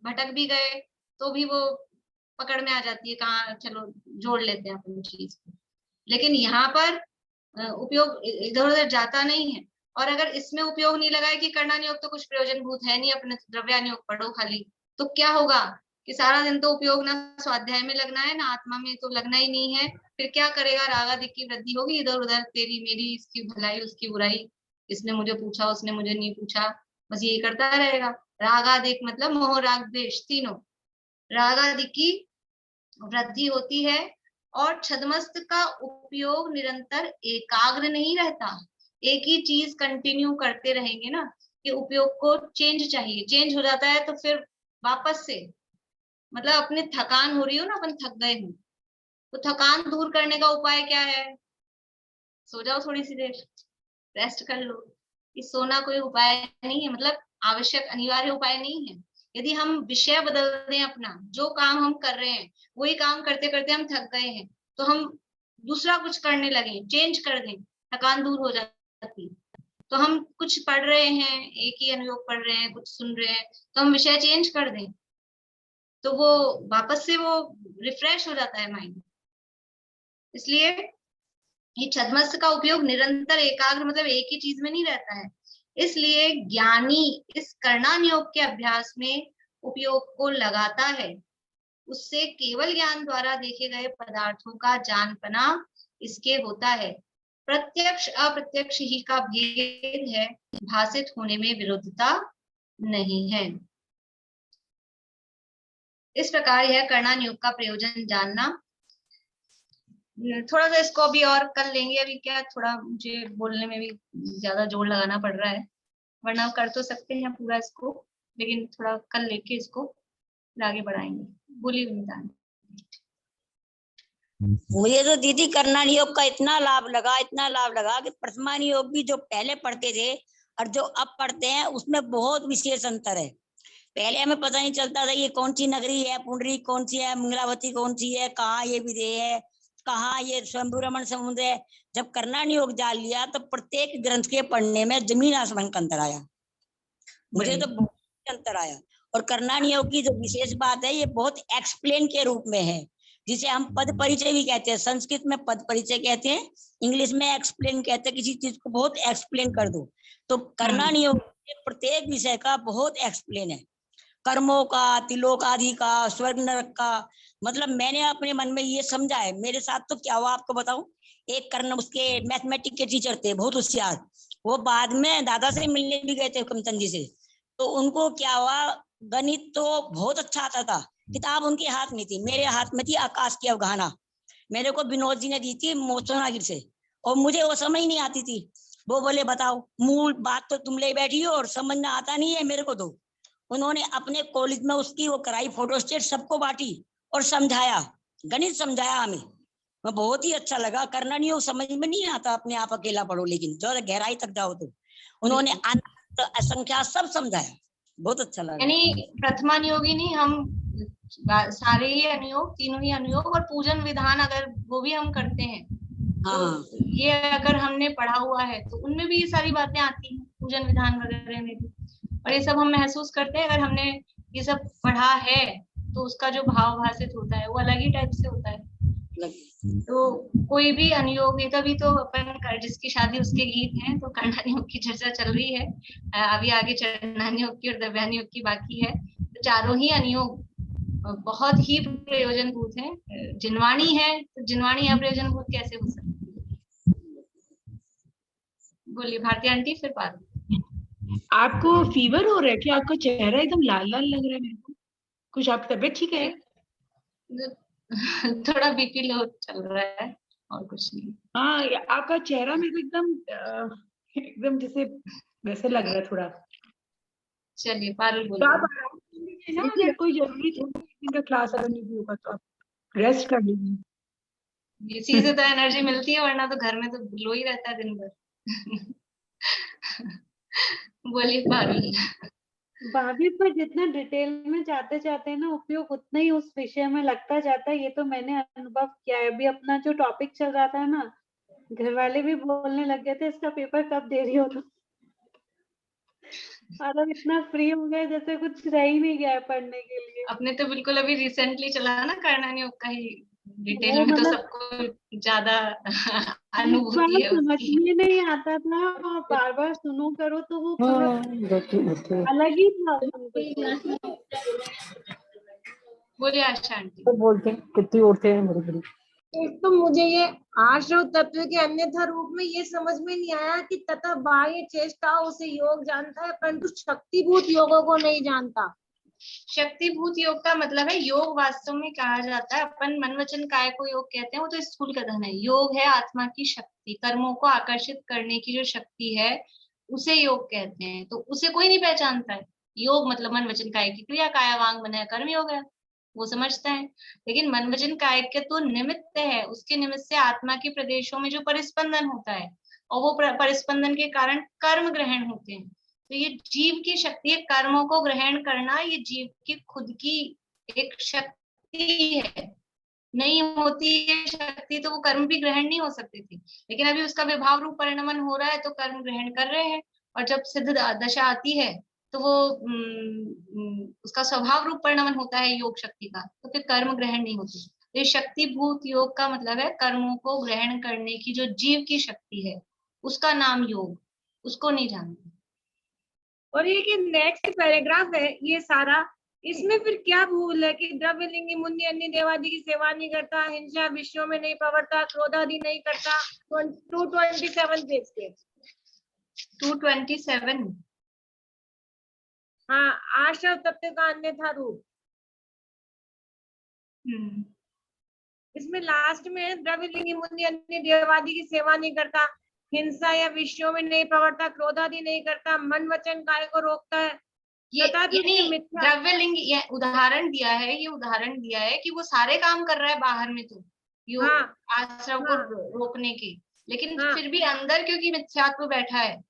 भटक भी गए तो भी वो पकड़ में आ जाती है, कहाँ चलो जोड़ लेते हैं अपन चीज को, लेकिन यहाँ पर उपयोग इधर उधर जाता नहीं है। और अगर इसमें उपयोग नहीं लगाए कि कर्णान योग तो कुछ प्रयोजन भूत है नहीं, अपने द्रव्यान योग पढ़ो खाली, तो क्या होगा कि सारा दिन तो उपयोग ना स्वाध्याय में लगना है, ना आत्मा में तो लगना ही नहीं है। फिर क्या करेगा? राग आदि की वृद्धि होगी, इधर उधर तेरी मेरी, इसकी भलाई उसकी बुराई, इसने मुझे पूछा उसने मुझे नहीं पूछा, बस ये करता रहेगा। राग आदि मतलब मोह राग द्वेष तीनों, राग आदि की वृद्धि होती है। और छद्मस्त का उपयोग निरंतर एकाग्र नहीं रहता, एक ही चीज कंटिन्यू करते रहेंगे ना, कि उपयोग को चेंज चाहिए, चेंज हो जाता है तो फिर वापस से मतलब अपने थकान हो रही हो ना, अपन थक गए हो, तो थकान दूर करने का उपाय क्या है? सो जाओ थोड़ी सी देर, रेस्ट कर लो। ये सोना कोई उपाय नहीं है, मतलब आवश्यक अनिवार्य उपाय नहीं है। यदि हम विषय बदल दें अपना, जो काम हम कर रहे हैं वही काम करते करते हम थक गए हैं, तो हम दूसरा कुछ करने लगे, चेंज कर दें, थकान दूर हो जाती। तो हम कुछ पढ़ रहे हैं, एक ही अनुयोग पढ़ रहे हैं, कुछ सुन रहे हैं, तो हम विषय चेंज कर दें, तो वो वापस से वो रिफ्रेश हो जाता है माइंड। इसलिए ये छद्मस्त्र का उपयोग निरंतर एकाग्र, मतलब एक ही चीज में नहीं रहता है। इसलिए ज्ञानी इस कर्णान योग के अभ्यास में उपयोग को लगाता है। उससे केवल ज्ञान द्वारा देखे गए पदार्थों का जानपना इसके होता है। प्रत्यक्ष अप्रत्यक्ष ही का भेद है, भाषित होने में विरुद्धता नहीं है। इस प्रकार यह कर्णान योग का प्रयोजन जानना। थोड़ा सा इसको अभी और कर लेंगे, अभी क्या थोड़ा मुझे बोलने में भी ज्यादा जोर लगाना पड़ रहा है, वरना कर तो सकते हैं पूरा इसको, लेकिन थोड़ा कर लेके इसको आगे बढ़ाएंगे। बोलिए विनीता। मुझे तो दीदी कर्णान योग का इतना लाभ लगा कि प्रथमान योग भी जो पहले पढ़ते थे और जो अब पढ़ते हैं उसमें बहुत विशेष अंतर है। पहले हमें पता नहीं चलता था ये कौन सी नगरी है, पुंडरी कौन सी है, मंगलावती कौन सी है, कहाँ ये विदेह है, कहाँ ये स्वयंभू समुद्र है। जब कर्णान योग जान लिया तो प्रत्येक ग्रंथ के पढ़ने में जमीन आसमान का अंतर आया, मुझे तो बहुत अंतर आया। और कर्णान योग की जो विशेष बात है, ये बहुत एक्सप्लेन के रूप में है, जिसे हम पद परिचय भी कहते हैं। संस्कृत में पद परिचय कहते हैं, इंग्लिश में एक्सप्लेन कहते हैं। किसी चीज को बहुत एक्सप्लेन कर दो, तो कर्णान योग प्रत्येक विषय का बहुत एक्सप्लेन है, कर्मों का, तिलोक आदि का, स्वर्ग नरक का। मतलब मैंने अपने मन में ये समझा है। मेरे साथ तो क्या हुआ आपको बताऊं, एक कर्ण उसके मैथमेटिक्स के टीचर थे, बहुत होशियार। वो बाद में दादा से मिलने भी गए थे कमचंद जी से, तो उनको क्या हुआ, गणित तो बहुत अच्छा आता था, किताब उनके हाथ में थी, मेरे हाथ में थी आकाश की अवगाहना, मेरे को विनोद जी ने दी थी मोचनागिर से, और मुझे वो समझ नहीं आती थी। वो बोले बताओ, मूल बात तो तुम ले बैठी हो और समझना आता नहीं है मेरे को। तो उन्होंने अपने कॉलेज में उसकी वो कराई फोटोस्टेट, सबको बांटी और समझाया, गणित समझाया हमें। मैं बहुत ही अच्छा लगा। कर्णान योग समझ में नहीं आता अपने आप अकेला पढ़ो, लेकिन जो गहराई तक जाओ तो उन्होंने असंख्या सब समझाया, बहुत अच्छा लगा। यानी प्रथमान योगी नहीं, हम सारे ही अनुयोग, तीनों ही अनुयोग और पूजन विधान अगर वो भी हम करते हैं, तो ये अगर हमने पढ़ा हुआ है तो उनमें भी ये सारी बातें आती हैं, पूजन विधान वगैरह में भी, और ये सब हम महसूस करते हैं। अगर हमने ये सब पढ़ा है तो उसका जो भाव भाषित होता है वो अलग ही टाइप से होता है। तो कोई भी अनुयोग, ये तभी तो अपन जिसकी शादी उसके गीत हैं, तो कर्णान योग की चर्चा चल रही है। अभी आगे चरणान योग की और द्रव्यान योग की बाकी है। तो चारों ही अनुयोग बहुत ही प्रयोजनभूत है। जिनवाणी है तो जिनवाणी अप्रयोजनभूत कैसे हो सकती है? बोलिए भारती आंटी, फिर पारुल। आपको फीवर हो रहा है क्या? आपका चेहरा एकदम लाल लाल लग रहा है मेरे को। कुछ आपकी तबीयत ठीक है? थोड़ा बीपी लो चल रहा है और कुछ नहीं। हाँ, आपका चेहरा मेरे को एकदम जैसे वैसे लग रहा है थोड़ा। चलिए पारुल तो बोलिए। आप आराम कर लीजिए ना, अगर कोई जरूरी इनका क्लास अगर नहीं भी होगा तो आप रेस्ट कर लीजिए। इसी से तो एनर्जी मिलती है, वरना तो घर में तो लो ही रहता है दिन भर। बोलिए पारुल। भाभी, पर जितना डिटेल में जाते जाते हैं ना उपयोग, उतना ही उस विषय में लगता जाता है। ये तो मैंने अनुभव किया है। अभी अपना जो टॉपिक चल रहा था ना, घर वाले भी बोलने लग गए थे इसका पेपर कब दे रही हो तुम। और अब इतना फ्री हो गए जैसे कुछ रह ही नहीं गया है पढ़ने के लिए। अपने तो बिल्कुल अभी रिसेंटली चला ना कर्णान योग का ही, डिटेल वो में तो मतलब सबको ज्यादा अनुभूति है समझ उसकी। में नहीं आता था, और बार बार सुनो करो तो वो मतलब अलग ही था उसमें। बोलिए आशा आंटी। बोलते हैं कितनी औरतें हैं बड़ी बड़ी। एक तो मुझे ये आश्रव तत्व के अन्यथा रूप में ये समझ में नहीं आया कि तथा बाह्य चेष्टाओं से योग जानता है, परंतु शक्तिभूत योगों को नहीं जानता। शक्तिभूत योग का मतलब है, योग वास्तव में कहा जाता है, अपन मन वचन काय को योग कहते हैं, वो तो स्थूल कथन है। योग है आत्मा की शक्ति, कर्मों को आकर्षित करने की जो शक्ति है उसे योग कहते हैं। तो उसे कोई नहीं पहचानता है। योग मतलब मन वचन काय की क्रिया, काया वांग मन है कर्म योग है। वो समझता है। लेकिन मन वचन कायिक तो निमित्त है, उसके निमित्त से आत्मा के प्रदेशों में जो परिस्पंदन होता है और वो परिस्पंदन के कारण कर्म ग्रहण होते हैं। तो ये जीव की शक्ति है, कर्मों को ग्रहण करना ये जीव की खुद की एक शक्ति है। नहीं होती ये शक्ति तो वो कर्म भी ग्रहण नहीं हो सकते थे, लेकिन अभी उसका विभाव रूप परिणमन हो रहा है तो कर्म ग्रहण कर रहे हैं। और जब सिद्ध दशा आती है तो वो उसका स्वभाव रूप परिणमन होता है योग शक्ति का, तो फिर कर्म ग्रहण नहीं होती। तो ये शक्ति भूत योग का मतलब है कर्मों को ग्रहण करने की जो जीव की शक्ति है उसका नाम योग, उसको नहीं जानते। और ये कि नेक्स्ट पैराग्राफ है ये सारा, इसमें फिर क्या भूल है कि द्रव्य लिंगी मुनि अन्य देवादि की सेवा नहीं करता, हिंसा विषयों में नहीं प्रवरता, क्रोधादि नहीं करता। 227 पेज पे 227 हाँ, आश्रव तत्व का अन्यथा रूप। इसमें लास्ट में द्रव्य लिंगी मुनि अन्य देवादि की सेवा नहीं करता, हिंसा या विषयों में नहीं प्रवरता, क्रोधादि नहीं करता, मन वचन काय को रोकता है। ये द्रव्यलिंग ये उदाहरण दिया है, ये उदाहरण दिया है कि वो सारे काम कर रहा है बाहर में तो योग आश्रव को रोकने के, लेकिन फिर भी अंदर क्योंकि मिथ्यात्व बैठा है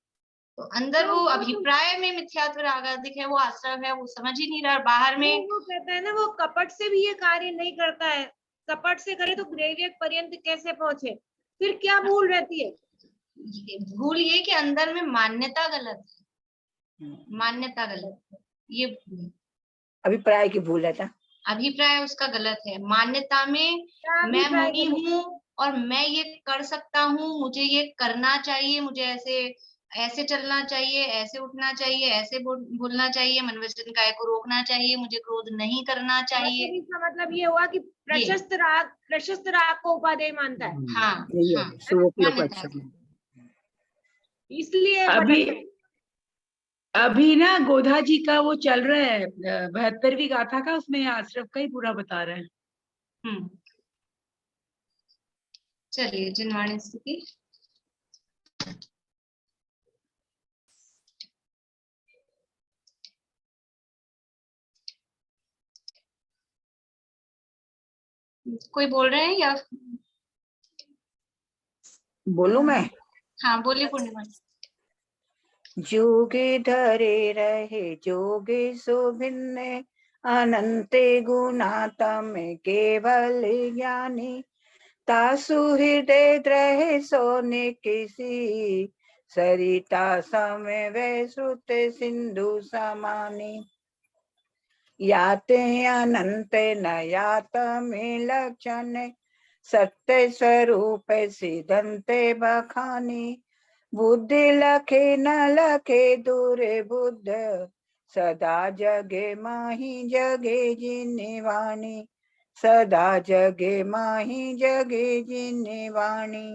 तो अंदर वो अभिप्राय में मिथ्यात्व रागादिक है, वो आश्रव है, वो समझ ही नहीं रहा। बाहर में वो कहता है ना वो कपट से भी ये कार्य नहीं करता है, कपट से करे तो ग्रेवियक पर्यंत कैसे पहुंचे। फिर क्या भूल रहती है? भूल ये कि अंदर में मान्यता गलत है, मान्यता गलत है, ये अभिप्राय की भूल है। अभिप्राय उसका गलत है। मान्यता में मैं मुनि हूँ और मैं ये कर सकता हूँ, मुझे ये करना चाहिए, मुझे ऐसे चलना चाहिए, ऐसे उठना चाहिए, ऐसे बोलना चाहिए, मन वचन काय को रोकना चाहिए, मुझे क्रोध नहीं करना चाहिए। इसका मतलब ये हुआ कि प्रशस्त राग को उपादेय मानता है। हाँ, इसलिए अभी ना गोधा जी का वो चल रहा है 72वीं गाथा का, उसमें आश्रव का ही पूरा बता रहे हैं। चलिए जिनवाणी स्थिति। कोई बोल रहे हैं या बोलूं मैं? हाँ बोलिए पूर्णिमा। जोगे धरे रहे जोगे सुभिन्न अनंते गुणाता में केवल ज्ञानी, तासु हृदय द्रहे सोने किसी सरिता समय वे श्रुत सिंधु समानी, याते अनंत न यात में लक्षण सत्य स्वरूप सिद्धंते बखानी, बुद्धि लखे न लखे दूरे बुद्ध सदा जगे माही जगे जिन्नि वाणी, सदा जगे माही जगे जिन्नि वाणी।